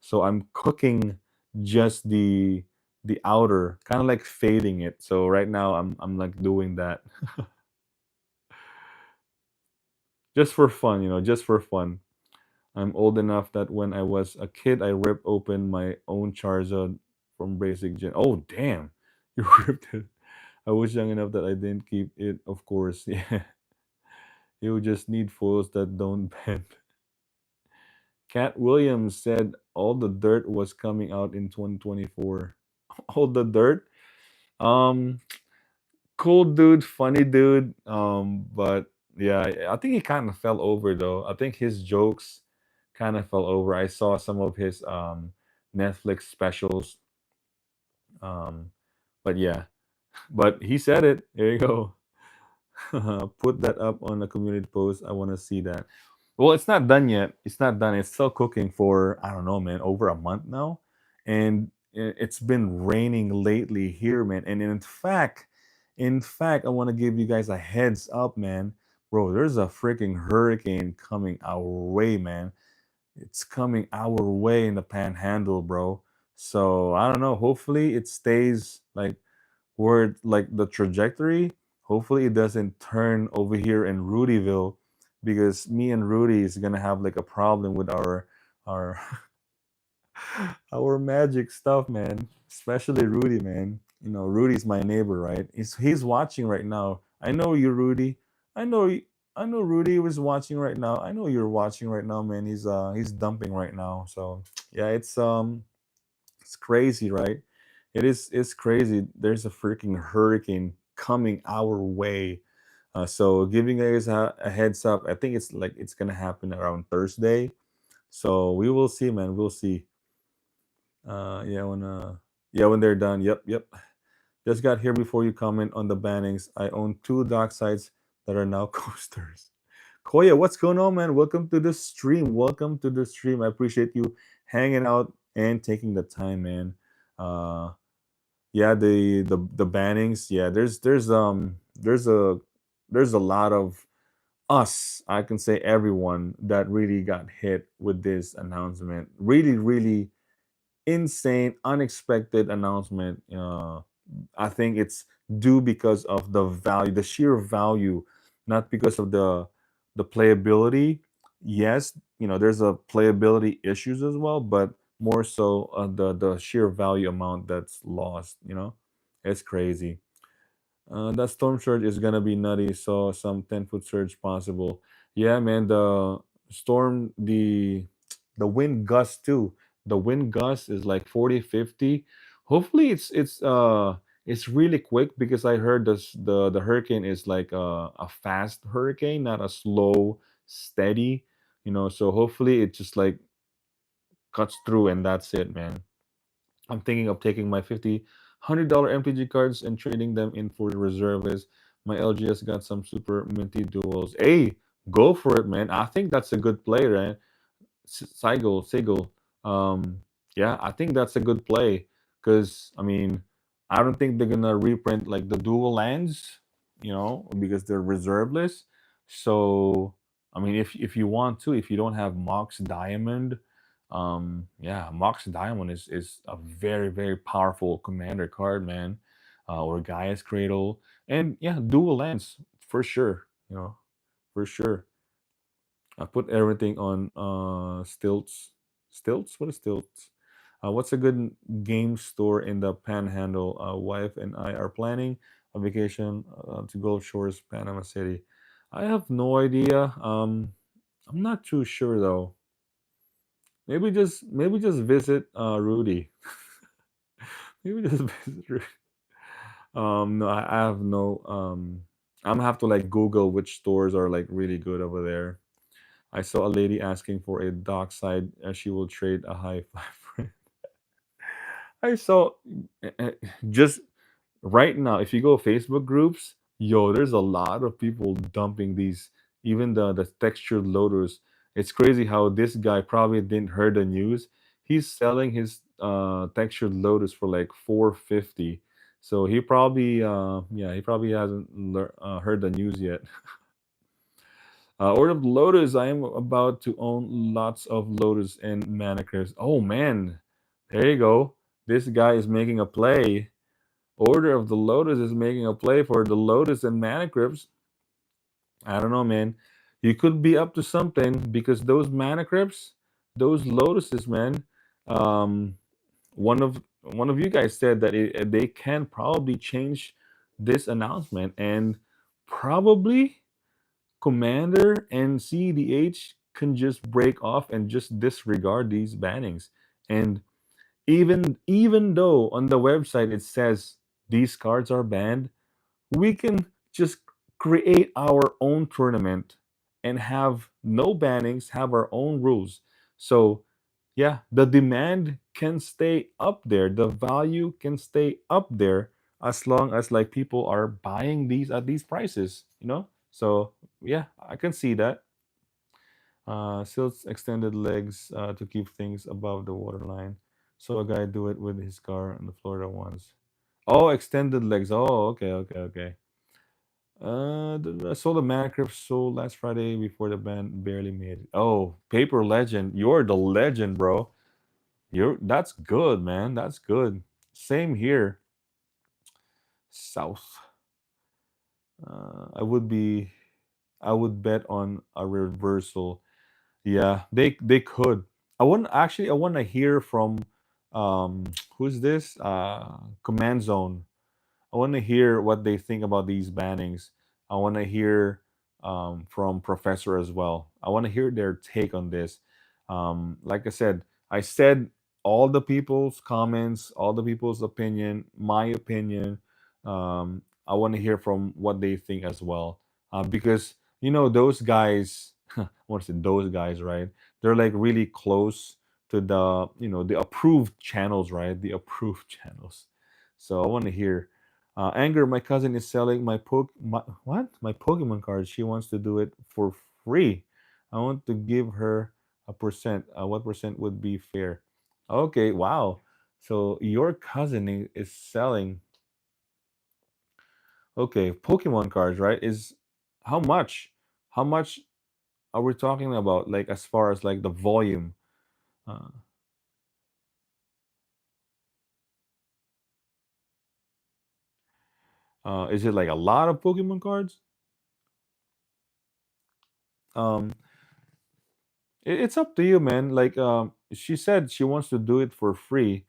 so I'm cooking just the outer, kind of like fading it. So right now I'm like doing that just for fun, just for fun. I'm old enough that when I was a kid, I ripped open my own Charizard from basic gen. Oh, damn. You ripped it. I was young enough that I didn't keep it, of course. Yeah. You just need foils that don't bend. Cat Williams said all the dirt was coming out in 2024. All the dirt? Um, Cool dude, funny dude. But yeah, I think he kind of fell over though. I think his jokes kind of fell over. I saw some of his Netflix specials. Um, but yeah, but he said it. There you go. Put that up on the community post. I want to see that. Well, it's not done yet. It's not done. It's still cooking for I don't know, man, over a month now, and it's been raining lately here, man. And in fact, I want to give you guys a heads up, man, bro. There's a freaking hurricane coming our way, man. It's coming our way in the Panhandle, bro. So I don't know. Hopefully, it stays like where like the trajectory. Hopefully, it doesn't turn over here in Rudyville, because me and Rudy is gonna have like a problem with our our magic stuff, man. Especially Rudy, man. Rudy's my neighbor, right? He's watching right now. I know you, Rudy. I know I know Rudy was watching right now. I know you're watching right now, man. He's dumping right now. So yeah, it's crazy, right? It's crazy. There's a freaking hurricane coming our way. So giving you guys a heads up. I think it's gonna happen around Thursday. So we will see, man. We'll see. Yeah, when they're done. Yep, yep. Just got here before you comment on the bannings. I own two dock sites that are now coasters. Koya, what's going on, man? Welcome to the stream. Welcome to the stream. I appreciate you hanging out and taking the time, man. Uh, yeah, the bannings. Yeah, there's a lot of us. I can say everyone that really got hit with this announcement. Really, really insane, unexpected announcement. I think it's due because of the value, the sheer value, not because of the playability. Yes, there's a playability issues as well, but more so the sheer value amount that's lost. It's crazy. That storm surge is gonna be nutty. So some 10-foot surge possible. Yeah, man. The wind gust too. The wind gust is like 40, 50. Hopefully it's really quick because I heard the hurricane is like a fast hurricane, not a slow, steady. So hopefully it just like cuts through and that's it, man. I'm thinking of taking my 50 $100 MTG cards and trading them in for reservists. My LGS got some super minty duels. Hey, go for it, man. I think that's a good play, right? Sigil. Yeah, I think that's a good play because I mean, I don't think they're gonna reprint like the dual lands, because they're reserveless. So I mean, if you want to, if you don't have Mox Diamond, yeah, Mox Diamond is a very very powerful commander card, man. Or Gaia's Cradle, and yeah, dual lands for sure. For sure. I put everything on stilts. Stilts? What is stilts? What's a good game store in the Panhandle? Wife and I are planning a vacation to Gulf Shores, Panama City. I have no idea. I'm not too sure though. Maybe just visit Rudy. Maybe just visit Rudy. No, I have no. I'm gonna have to like Google which stores are like really good over there. I saw a lady asking for a dockside as she will trade a high five for it. I saw uh, just right now, if you go Facebook groups, yo, there's a lot of people dumping these, even the textured loaders. It's crazy how this guy probably didn't hear the news. He's selling his textured loaders for like 450. So he probably hasn't heard the news yet. Order of Lotus. I am about to own lots of Lotus and Manicures. Oh man, there you go. This guy is making a play. Order of the Lotus is making a play for the Lotus and Manicrypts. I don't know, man. You could be up to something because those Manicrypts, those Lotuses, man. Um, one of you guys said that they can probably change this announcement and probably Commander and CDH can just break off and just disregard these bannings. And even though on the website it says these cards are banned, we can just create our own tournament and have no bannings, have our own rules. So yeah, the demand can stay up there, the value can stay up there as long as like people are buying these at these prices. So yeah, I can see that. Silt's extended legs to keep things above the waterline. So a guy do it with his car in the Florida once. Oh, extended legs. Oh, okay, okay, okay. I saw the Minecraft sold last Friday before the band barely made it. Oh, Paper Legend. You're the legend, bro. That's good, man. That's good. Same here. South. I would be. I would bet on a reversal. Yeah, they could. I want to hear from um who's this? Command Zone. I want to hear what they think about these bannings. I want to hear from Professor as well. I want to hear their take on this. Like I said all the people's comments, all the people's opinion, my opinion. I want to hear from what they think as well, because those guys. I want to say those guys, right? They're like really close to the approved channels, right? The approved channels. So I want to hear. Anger, my cousin is selling my Pokemon cards. She wants to do it for free. I want to give her a percent. What percent would be fair? Okay, wow. So your cousin is selling, okay, Pokemon cards, right? Is how much? How much are we talking about? Like as far as like the volume? Uh, is it like a lot of Pokemon cards? Um, it's up to you, man. Like she said she wants to do it for free.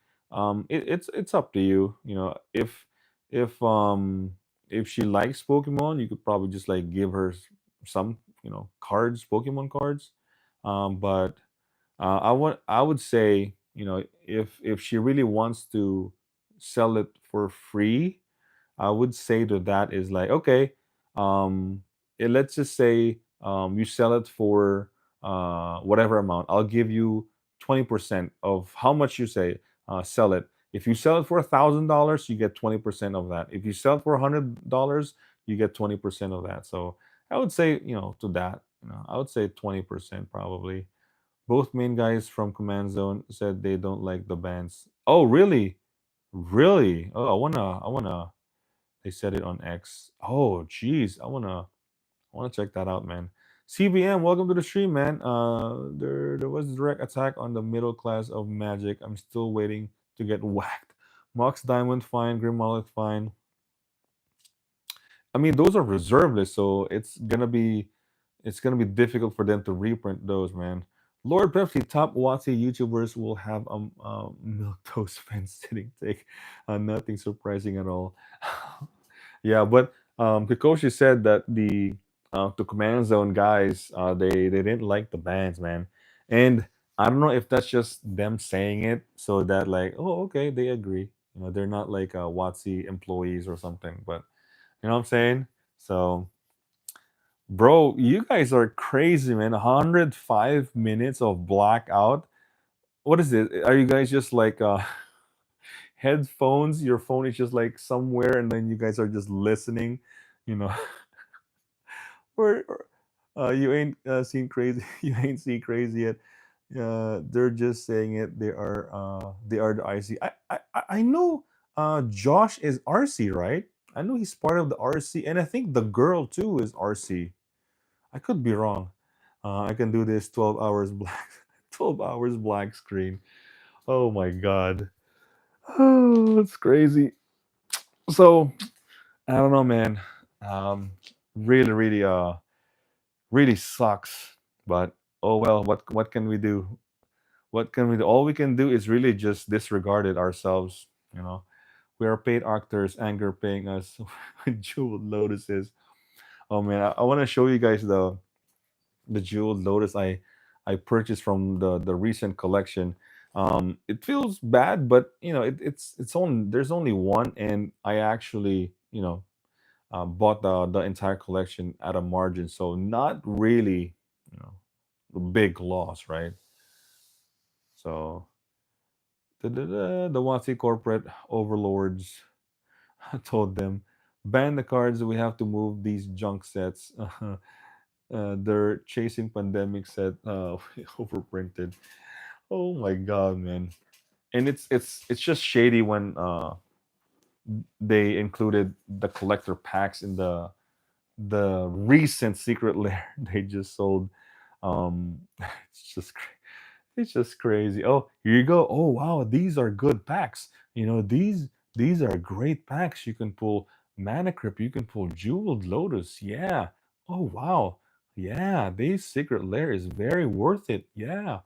It's up to you. You know, if um if she likes Pokemon, you could probably just like give her some, cards, Pokemon cards. But I would say, if she really wants to sell it for free, I would say to that is like, okay, let's just say you sell it for whatever amount. I'll give you 20% of how much you say sell it. If you sell it for $1,000, you get 20% of that. If you sell it for $100, you get 20% of that. So I would say, to that, I would say 20% probably. Both main guys from Command Zone said they don't like the bands. Oh, really? Really? Oh, I wanna. They said it on X. Oh, geez, I wanna check that out, man. CBM, welcome to the stream, man. There was direct attack on the middle class of Magic. I'm still waiting to get whacked. Mox Diamond fine, Grim Mullet fine. I mean, those are reserve lists, so it's gonna be difficult for them to reprint those, man. Lord Pepsi, top Watsy YouTubers will have a milk toast fence sitting take. Nothing surprising at all. Yeah, but Kikoshi said that the Command Zone guys, they didn't like the bands, man, and I don't know if that's just them saying it so that like, oh, okay, they agree. They're not like Watsy employees or something, but you know what I'm saying. So, bro, you guys are crazy, man. 105 minutes of blackout. What is it? Are you guys just like headphones? Your phone is just like somewhere, and then you guys are just listening, you know, or you ain't seen crazy. You ain't seen crazy yet. They're just saying it. They are the IC. I know. Josh is RC, right? I know he's part of the RC, and I think the girl too is RC. I could be wrong. I can do this 12 hours black, 12 hours black screen. Oh my god. Oh, it's crazy. So I don't know, man. Um, really, really, really sucks. But oh well. What can we do? What can we do? All we can do is really just disregard it ourselves. You know, we are paid actors. Anger paying us with jeweled lotuses. Oh man, I want to show you guys the jeweled lotus I purchased from the recent collection. It feels bad, but it's only there's only one, and I actually bought the entire collection at a margin, so not really you know a big loss, right? So the Wasi corporate overlords told them ban the cards. We have to move these junk sets. They're chasing pandemic set overprinted. Oh my god, man! And it's just shady when they included the collector packs in the recent secret lair they just sold. It's just it's just crazy. Oh, here you go. Oh wow, these are good packs. These are great packs. You can pull Mana Crypt, you can pull Jeweled Lotus. Yeah. Oh wow. Yeah, this secret lair is very worth it. Yeah.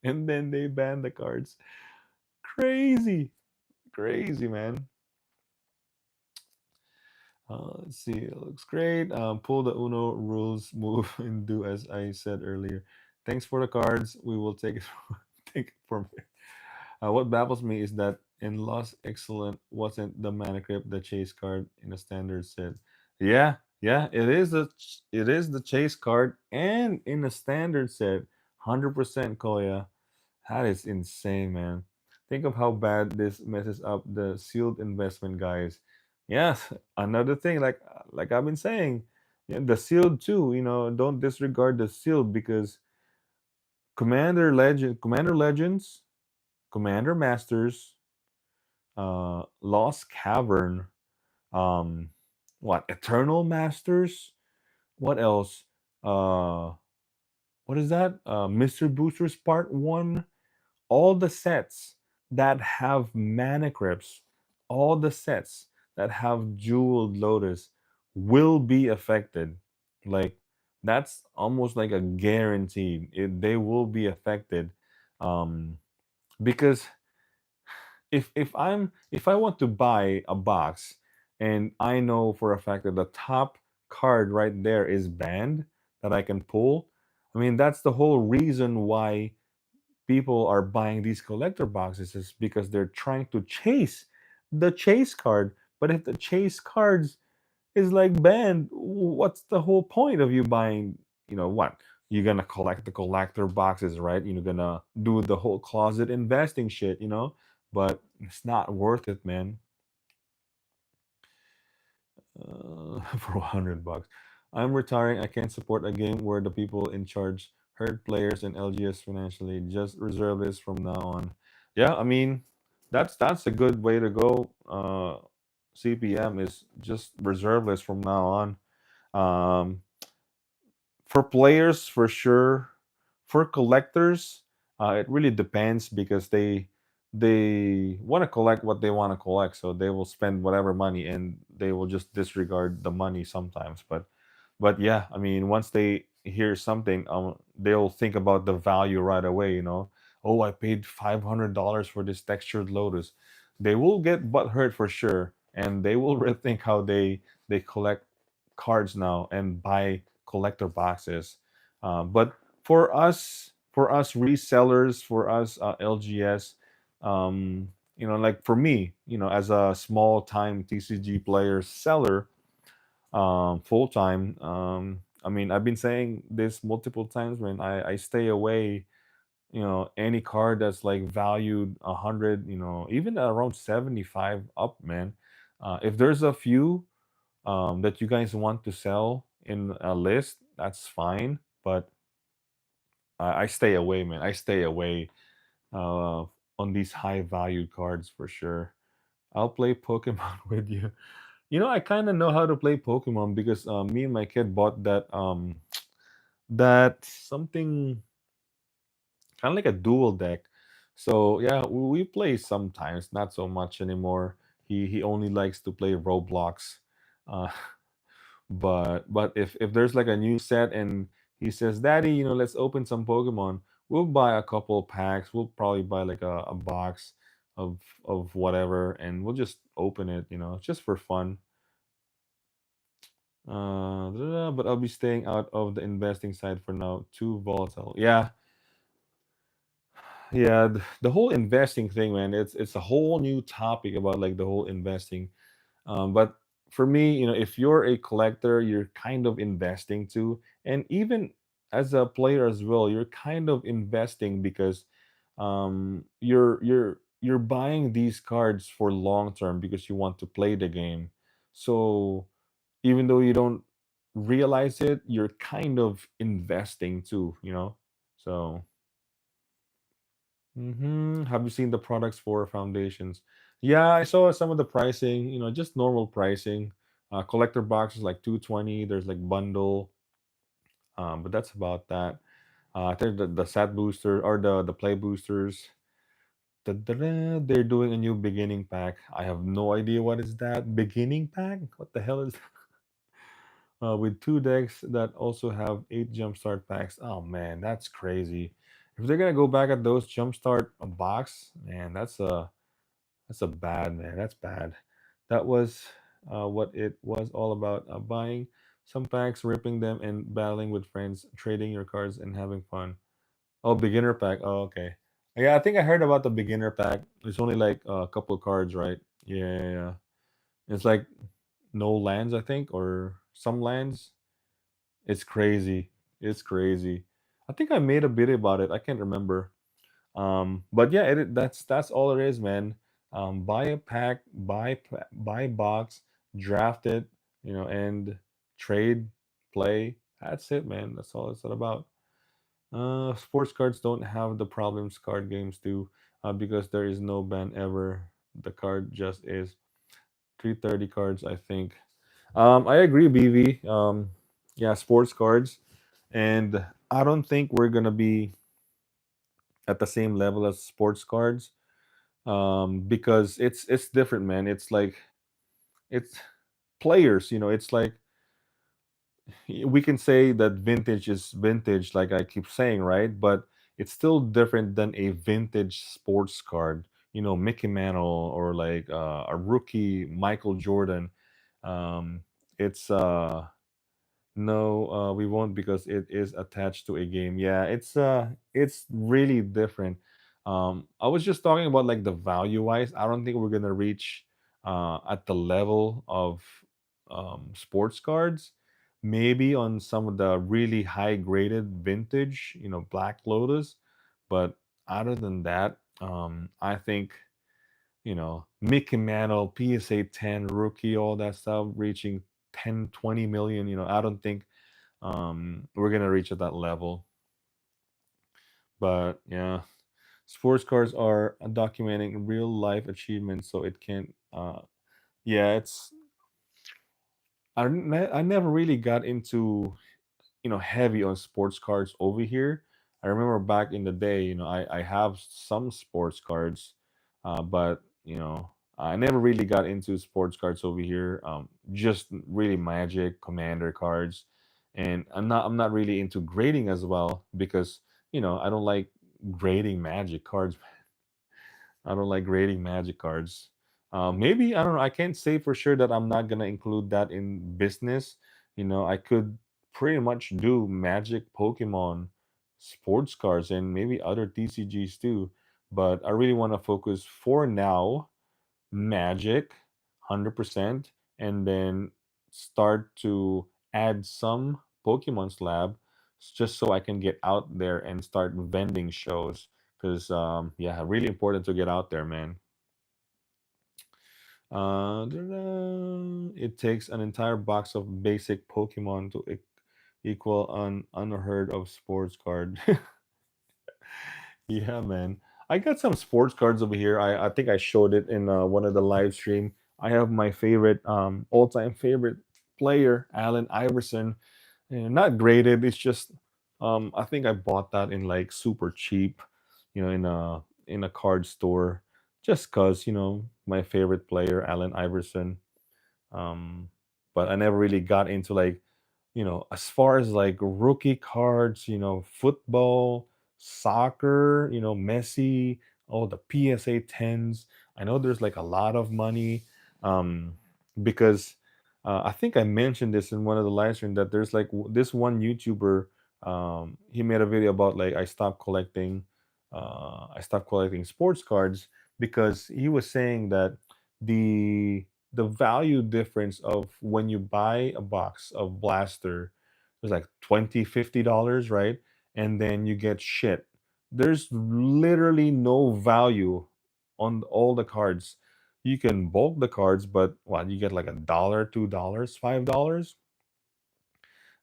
And then they ban the cards. Crazy. Crazy, man. Let's see. It looks great. Pull the Uno rules, move, and do as I said earlier. Thanks for the cards. We will take it. Take it from here. What baffles me is that in Lost Excellent wasn't the Mana Crypt the chase card in a standard set. Yeah, yeah, it is the chase card and in a standard set. 100% Koya. That is insane, man. Think of how bad this messes up the sealed investment, guys. Yes, another thing, like I've been saying, yeah, the sealed too. Don't disregard the sealed because Commander Legends, Commander Masters, Lost Cavern, um, what Eternal Masters, what else? Uh, what is that? Mr. Boosters Part One. All the sets that have mana crypts, all the sets that have jeweled lotus will be affected. Like That's almost like a guarantee. They will be affected, um, because if I want to buy a box and I know for a fact that the top card right there is banned that I can pull, I mean that's the whole reason why people are buying these collector boxes is because they're trying to chase the chase card. But if the chase cards is like banned, what's the whole point of you buying? What? You're gonna collect the collector boxes, right? You're gonna do the whole closet investing shit. But it's not worth it, man. For $100. I'm retiring. I can't support a game where the people in charge hurt players and LGS financially. Just reserve this from now on. Yeah, I mean, that's a good way to go. CPM is just reserve this from now on. Um, for players, for sure. For collectors, it really depends because they want to collect what they want to collect, so they will spend whatever money and they will just disregard the money sometimes. But yeah, I mean, once they hear something, they'll think about the value right away. Oh, I paid $500 for this textured lotus. They will get butt hurt for sure, and they will rethink how they collect cards now and buy collector boxes. But for us resellers, for us LGS, like for me, as a small time TCG player seller, full time. I mean, I've been saying this multiple times, when I stay away. Any card that's like valued 100, even around 75 up, man. If there's a few that you guys want to sell in a list, that's fine. But I stay away, man. I stay away uh, on these high valued cards for sure. I'll play Pokemon with you. I kind of know how to play Pokemon because me and my kid bought that something kind of like a dual deck. So yeah, we play sometimes, not so much anymore. He only likes to play Roblox. Uh, but if there's like a new set and he says, "Daddy, let's open some Pokemon," we'll buy a couple packs. We'll probably buy like a box of whatever, and we'll just open it, just for fun. But I'll be staying out of the investing side for now. Too volatile. Yeah, yeah. The whole investing thing, man. It's a whole new topic about like the whole investing. But for me, if you're a collector, you're kind of investing too, and even as a player as well, you're kind of investing because you're buying these cards for long term because you want to play the game. So even though you don't realize it, you're kind of investing too. So, have you seen the products for foundations? Yeah, I saw some of the pricing, just normal pricing. Collector boxes like 220, there's like bundle, but that's about that. I think the set booster or the play boosters, they're doing a new beginning pack. I have no idea what is that. Beginning pack? What the hell is with two decks that also have 8 jumpstart packs. Oh man, that's crazy. If they're gonna go back at those jumpstart box, man, that's a bad, man. That's bad. That was what it was all about. Buying some packs, ripping them, and battling with friends, trading your cards, and having fun. Oh, beginner pack. Oh, okay. Yeah, I think I heard about the beginner pack. It's only like a couple of cards, right? Yeah, yeah, yeah. It's like no lands, I think, or some lands. It's crazy. It's crazy. I think I made a video about it. I can't remember. But yeah, that's all it is, man. Buy a pack, buy box, draft it, and trade, play. That's it, man. That's all it's all about. Sports cards don't have the problems card games do, because there is no ban ever. The card just is 330 cards, I think. I agree, BV. Yeah, sports cards, and I don't think we're gonna be at the same level as sports cards, because it's different, man. It's like it's players. It's like we can say that vintage is vintage, like I keep saying, right? But it's still different than a vintage sports card. Mickey Mantle or like a rookie Michael Jordan. Um, it's No, we won't because it is attached to a game. Yeah, it's really different. I was just talking about like the value wise. I don't think we're gonna reach at the level of sports cards. Maybe on some of the really high graded vintage, Black Lotus. But other than that, I think Mickey Mantle, PSA 10 rookie, all that stuff reaching 10, 20 million. I don't think we're gonna reach at that level. But yeah, sports cards are documenting real life achievements, so it can. Yeah, it's. I never really got into heavy on sports cards over here. I remember back in the day, I have some sports cards, but I never really got into sports cards over here. Just really Magic, Commander cards, and I'm not really into grading as well because I don't like grading Magic cards. I don't like grading Magic cards. Maybe I don't know. I can't say for sure that I'm not gonna include that in business. I could pretty much do Magic, Pokemon, sports cards, and maybe other TCGs too. But I really want to focus for now Magic, 100%, and then start to add some Pokemon Slab just so I can get out there and start vending shows. Because, yeah, really important to get out there, man. It takes an entire box of basic Pokemon to equal an unheard of sports card. Yeah, man. I got some sports cards over here. I think I showed it in one of the live stream. I have my favorite, all-time favorite player, Allen Iverson. Not graded. It's just, I think I bought that in like super cheap, in a card store, just cause my favorite player, Allen Iverson. Um, but I never really got into like as far as like rookie cards, football, soccer, Messi, all the PSA 10s. I know there's like a lot of money um, because I think I mentioned this in one of the live streams that there's like this one YouTuber. He made a video about like I stopped collecting sports cards because he was saying that the value difference of when you buy a box of blaster is like 20, $50, right? And then you get shit. There's literally no value on all the cards. You can bulk the cards, but what, you get like $1, $2, $5.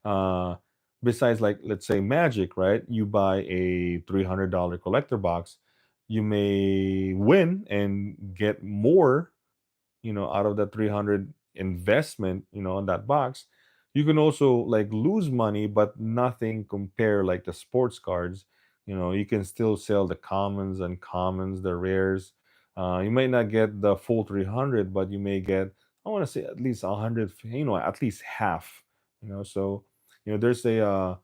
uh Besides, like, let's say Magic, right? You buy a $300 collector box, you may win and get more out of that 300 investment on that box. You can also like lose money, but nothing compare like the sports cards. You can still sell the commons and commons, the rares. You might not get the full 300, but you may get, I want to say, at least 100, at least half. So there's a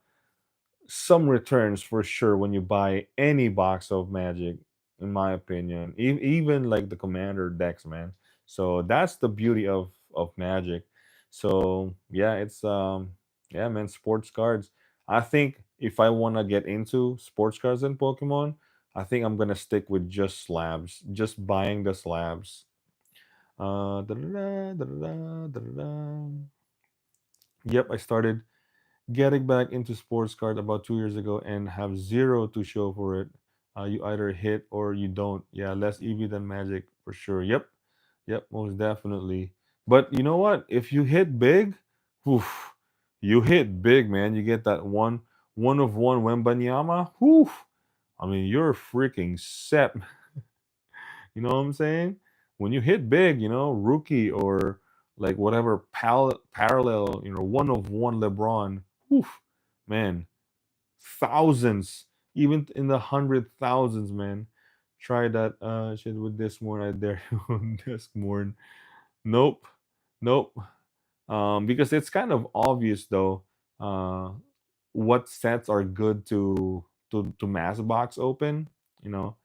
some returns for sure when you buy any box of Magic, in my opinion. Even like the Commander decks, man. So that's the beauty of Magic. So yeah, it's yeah, man, sports cards. I think if I want to get into sports cards and Pokemon, I think I'm gonna stick with just slabs, just buying the slabs. Da-da-da, da-da-da, da-da-da. Yep, I started getting back into sports card about 2 years ago and have zero to show for it. You either hit or you don't. Yeah, less EV than Magic for sure. Yep, yep, most definitely. But you know what? If you hit big, oof, you hit big, man. You get that one of one Wembanyama. Whew, I mean, you're freaking set. You know what I'm saying? When you hit big, rookie or like whatever parallel, one of one LeBron, oof, man, thousands, even in the hundred thousands, man. Try that shit with this morning. I dare you this morning. Nope, nope. Because it's kind of obvious though. uh, what sets are good to mass box open, you know.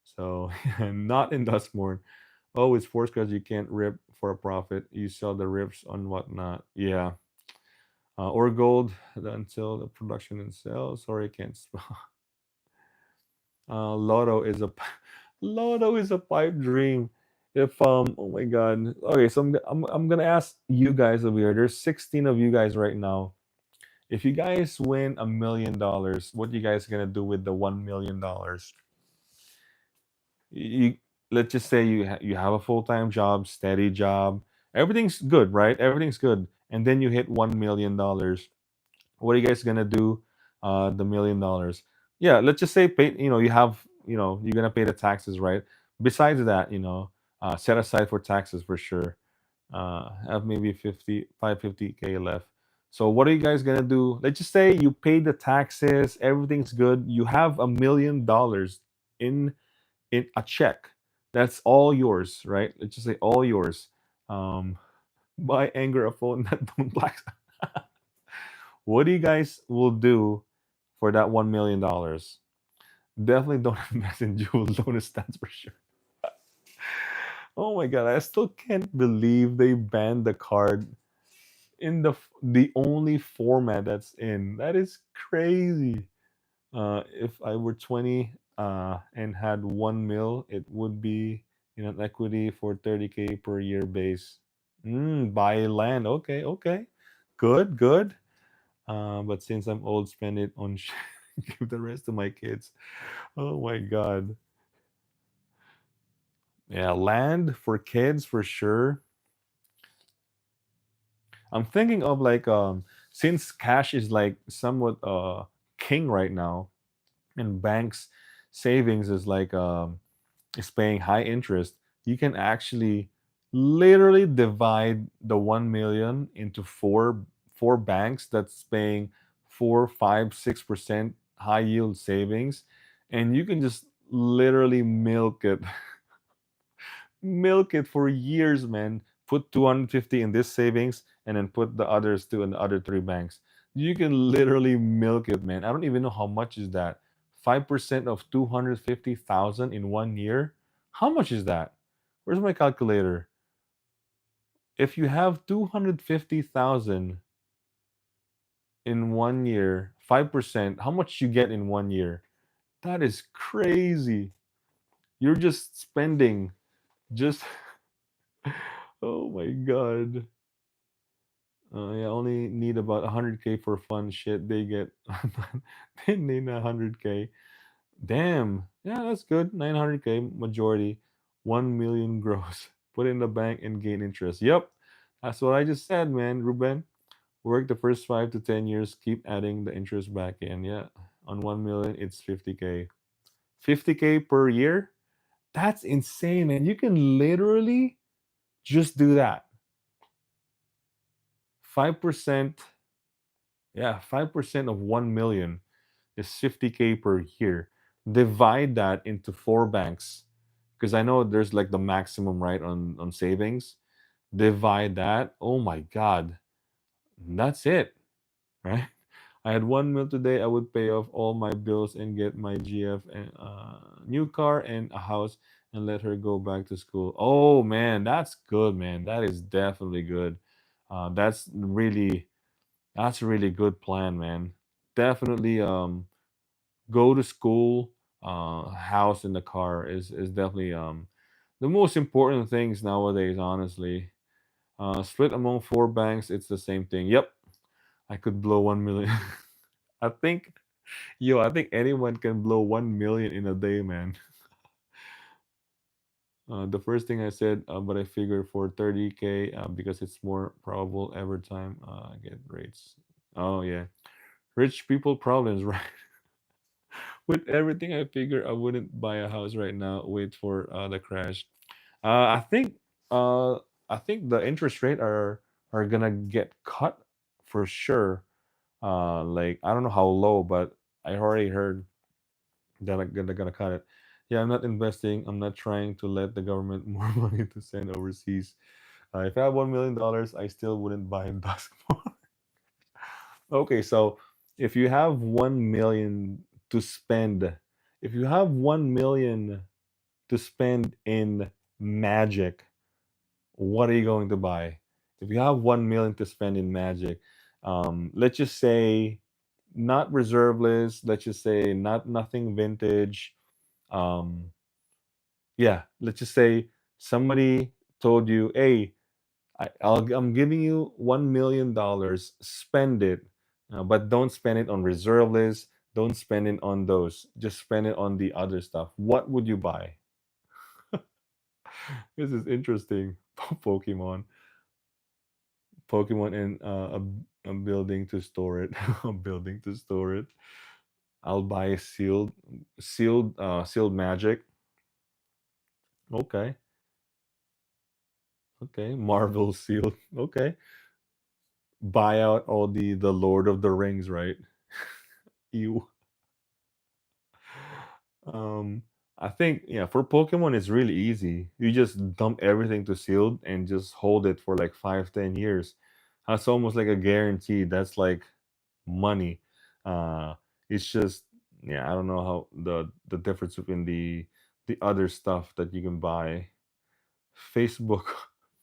So not in Dustmore. Oh, it's forced because you can't rip for a profit. You sell the rips on whatnot. Yeah. Or gold until the production and sale. Sorry, I can't spell. Lotto is a Lotto is a pipe dream. If oh my god. Okay, so I'm gonna ask you guys over here. There's 16 of you guys right now. If you guys win $1 million, what you guys gonna do with the $1 million? You let's just say you have a full-time job, steady job, everything's good, right? Everything's good, and then you hit $1 million. What are you guys gonna do? The $1 million. Yeah, let's just say pay. You have you're gonna pay the taxes, right? Besides that, set aside for taxes for sure. Have maybe 50 left. So what are you guys gonna do? Let's just say you pay the taxes, everything's good. You have $1 million in a check. That's all yours, right? Let's just say all yours. Um, buy anger a phone that don't black. What do you guys will do for that $1 million? Definitely don't invest in jewel loan stats for sure. Oh my god, I still can't believe they banned the card in the only format that's in. That is crazy. If I were 20 and had 1 mil, it would be in an equity for 30K per year base. Buy land. Okay, okay. Good, good. But since I'm old, spend it on give the rest to my kids. Oh my god. Yeah, land for kids for sure. I'm thinking of like since cash is like somewhat king right now, and banks savings is like is paying high interest, you can actually literally divide the 1 million into four banks that's paying 4, 5, 6% high yield savings, and you can just literally milk it for years, man. Put 250 in this savings and then put the others two in the other three banks. You can literally milk it, man. I don't even know how much is that. 5% of 250,000 in 1 year. How much is that? Where's my calculator? If you have 250,000 in 1 year, 5%, how much you get in 1 year? That is crazy. You're just spending just oh my god. Yeah, only need about 100K for fun shit. They get they need 100K. Damn. Yeah, that's good. 900K majority. 1 million gross. Put in the bank and gain interest. Yep. That's what I just said, man. Ruben, work the first 5 to 10 years. Keep adding the interest back in. Yeah. On 1 million, it's 50K. 50K per year? That's insane, man. You can literally just do that. 5%. Yeah, 5% of 1 million is 50K per year. Divide that into four banks because I know there's like the maximum, right, on savings. Divide that. Oh my god. That's it, right? I had 1 mil today. I would pay off all my bills and get my GF and new car and a house and let her go back to school. Oh man, that's good, man. That is definitely good. That's a really good plan, man. Definitely go to school, house in the car is definitely the most important things nowadays, honestly. Split among four banks, it's the same thing. Yep, I could blow 1 million. I think I think anyone can blow 1 million in a day, man. The first thing I said, but I figured for 30K because it's more probable every time I get rates. Oh yeah, rich people problems, right? With everything, I figure I wouldn't buy a house right now. Wait for the crash. Uh, I think uh, I think the interest rate are gonna get cut for sure. Like I don't know how low, but I already heard that they're gonna cut it. Yeah, I'm not investing. I'm not trying to let the government more money to send overseas. If I had $1 million, I still wouldn't buy in Dusk. Okay, so if you have 1 million to spend, if you have 1 million to spend in magic, what are you going to buy? If you have 1 million to spend in magic, let's just say not reserve list, let's just say not nothing vintage. Um, yeah, let's just say somebody told you, hey, I'm giving you $1 million. Spend it, but don't spend it on reserve list. Don't spend it on those. Just spend it on the other stuff. What would you buy? This is interesting. Pokemon, Pokemon, and a building to store it. A building to store it. I'll buy a sealed magic. Okay, okay. Marvel sealed. Okay. Buy out all the Lord of the Rings, right? You. Um, I think yeah, for Pokemon it's really easy. You just dump everything to sealed and just hold it for like 5, 10 years. That's almost like a guarantee. That's like money. Uh, it's just yeah, I don't know how the difference between the other stuff that you can buy. Facebook,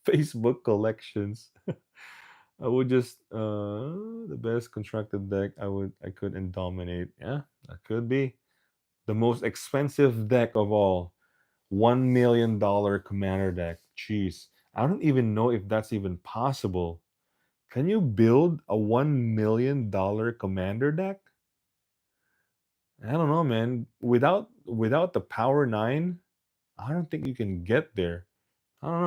Facebook collections. I would just the best constructed deck I could and dominate. Yeah, that could be the most expensive deck of all. $1 million commander deck. Jeez, I don't even know if that's even possible. Can you build a $1 million commander deck? I don't know, man. Without the power nine, I don't think you can get there. I don't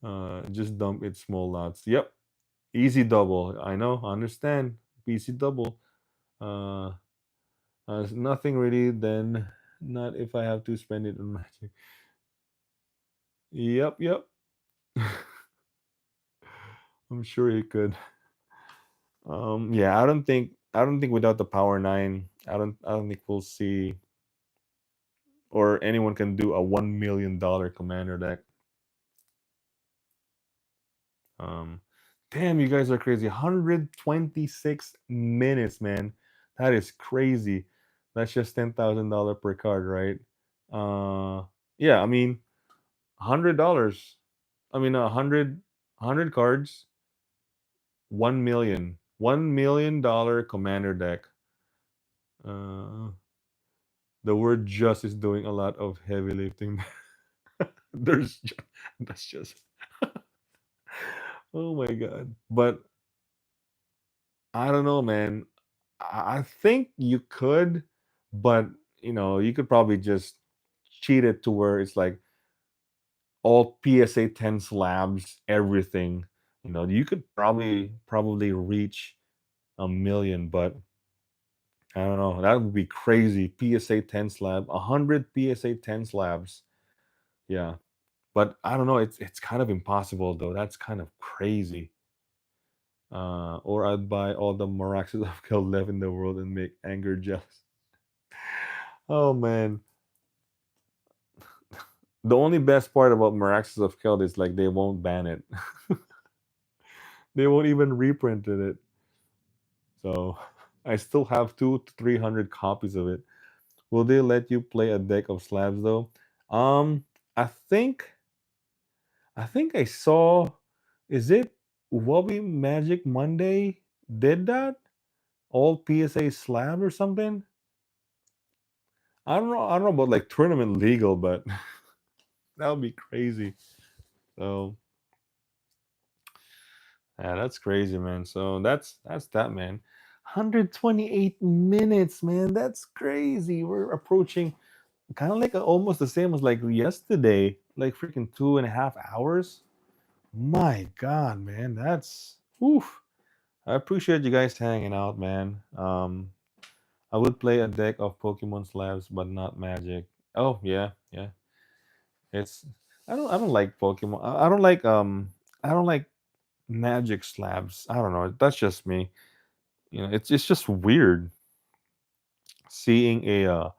know. Just dump it small lots. Yep, easy double. I know, I understand. Easy double. Uh, nothing really. Then not if I have to spend it on magic. Yep, yep. I'm sure you could. Yeah, I don't think without the power nine, I don't think we'll see or anyone can do a $1 million commander deck. Um, damn, you guys are crazy. 126 minutes, man. That is crazy. That's just $10,000 per card, right? Yeah, I mean, $100. I mean, 100 cards, 1 million, $1 million commander deck. Uh, the word "just" is doing a lot of heavy lifting. There's, that's just. Oh my god! But I don't know, man. I think you could, but you could probably just cheat it to where it's like all PSA 10 slabs, everything. You could probably reach a million, but I don't know. That would be crazy. PSA 10 slab, 100 PSA 10 slabs. Yeah, but I don't know. It's kind of impossible though. That's kind of crazy. Or I'd buy all the Maraxes of Kel left in the world and make anger jealous. Oh man. The only best part about Maraxes of Keld is like they won't ban it. They won't even reprint it. So I still have 2 to 300 copies of it. Will they let you play a deck of slabs though? Um, I think I saw. Is it Wobby Magic Monday did that? All PSA slab or something? I don't know. I don't know about like tournament legal, but that would be crazy. So yeah, that's crazy, man. So that's that, man. 128 minutes, man. That's crazy. We're approaching kind of like almost the same as like yesterday, like freaking 2.5 hours. My God, man, that's oof. I appreciate you guys hanging out, man. I would play a deck of Pokemon slabs, but not Magic. Oh yeah, yeah. It's I don't like Pokemon. I don't like Magic slabs. I don't know. That's just me. It's just weird seeing a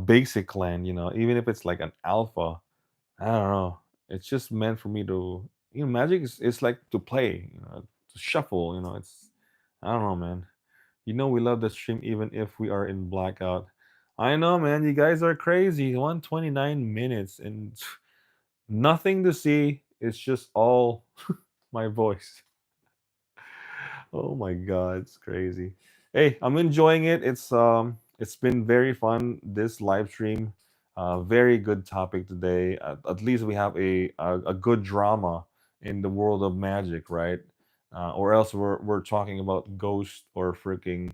basic land. Even if it's like an alpha. I don't know. It's just meant for me to. Magic is like to play, to shuffle. It's, I don't know, man. We love the stream even if we are in blackout. I know, man. You guys are crazy. 129 minutes and nothing to see. It's just all my voice. Oh my god, it's crazy. Hey, I'm enjoying it. It's been very fun this live stream. Very good topic today. At least we have a good drama in the world of magic, right? Or else we're talking about ghosts or freaking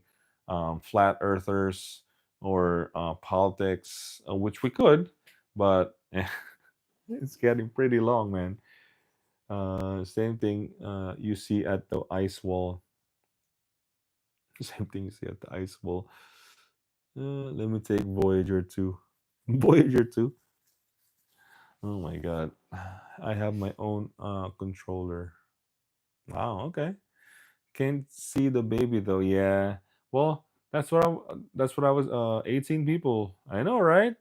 flat earthers or politics, which we could, but it's getting pretty long, man. Same thing you see at the ice wall. Same thing you see at the ice wall. Let me take Voyager 2. Voyager 2. Oh my god. I have my own controller. Wow, okay. Can't see the baby though. Yeah. Well, that's what I was 18 people. I know, right?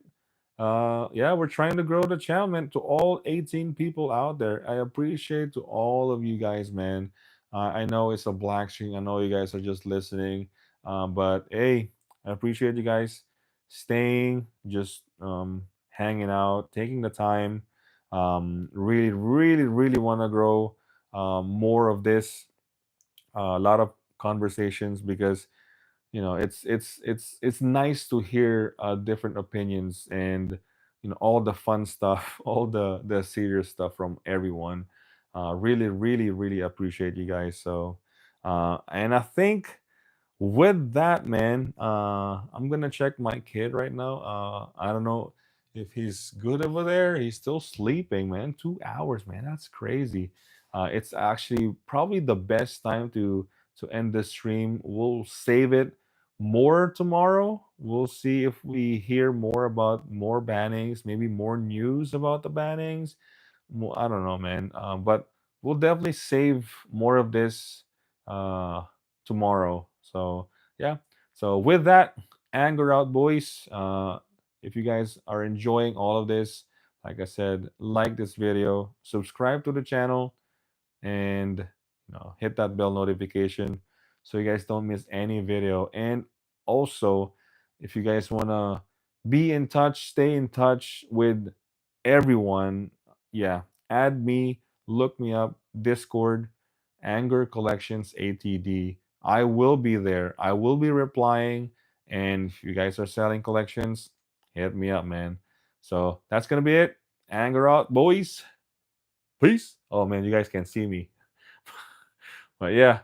Yeah, we're trying to grow the channel, man, to all 18 people out there. I appreciate to all of you guys, man. I know it's a black screen. I know you guys are just listening. But hey, I appreciate you guys staying, just hanging out, taking the time. Really, really, really want to grow more of this. A lot of conversations because it's nice to hear different opinions and all the fun stuff, all the serious stuff from everyone. Really, really, really appreciate you guys. So and I think with that, man, I'm gonna check my kid right now. I don't know if he's good over there. He's still sleeping, man. 2 hours, man. That's crazy. It's actually probably the best time to end this stream. We'll save it more tomorrow. We'll see if we hear more about more bannings, maybe more news about the bannings. I don't know, man. But we'll definitely save more of this uh, tomorrow. So yeah. So with that, anger out, boys. If you guys are enjoying all of this, like I said, like this video, subscribe to the channel, and hit that bell notification so you guys don't miss any video. And also, if you guys want to be in touch, stay in touch with everyone, yeah, add me, look me up, Discord, Anger Collections ATD. I will be there, I will be replying. And if you guys are selling collections, hit me up, man. So that's gonna be it. Anger out, boys. Peace. Oh man, you guys can see me. But yeah,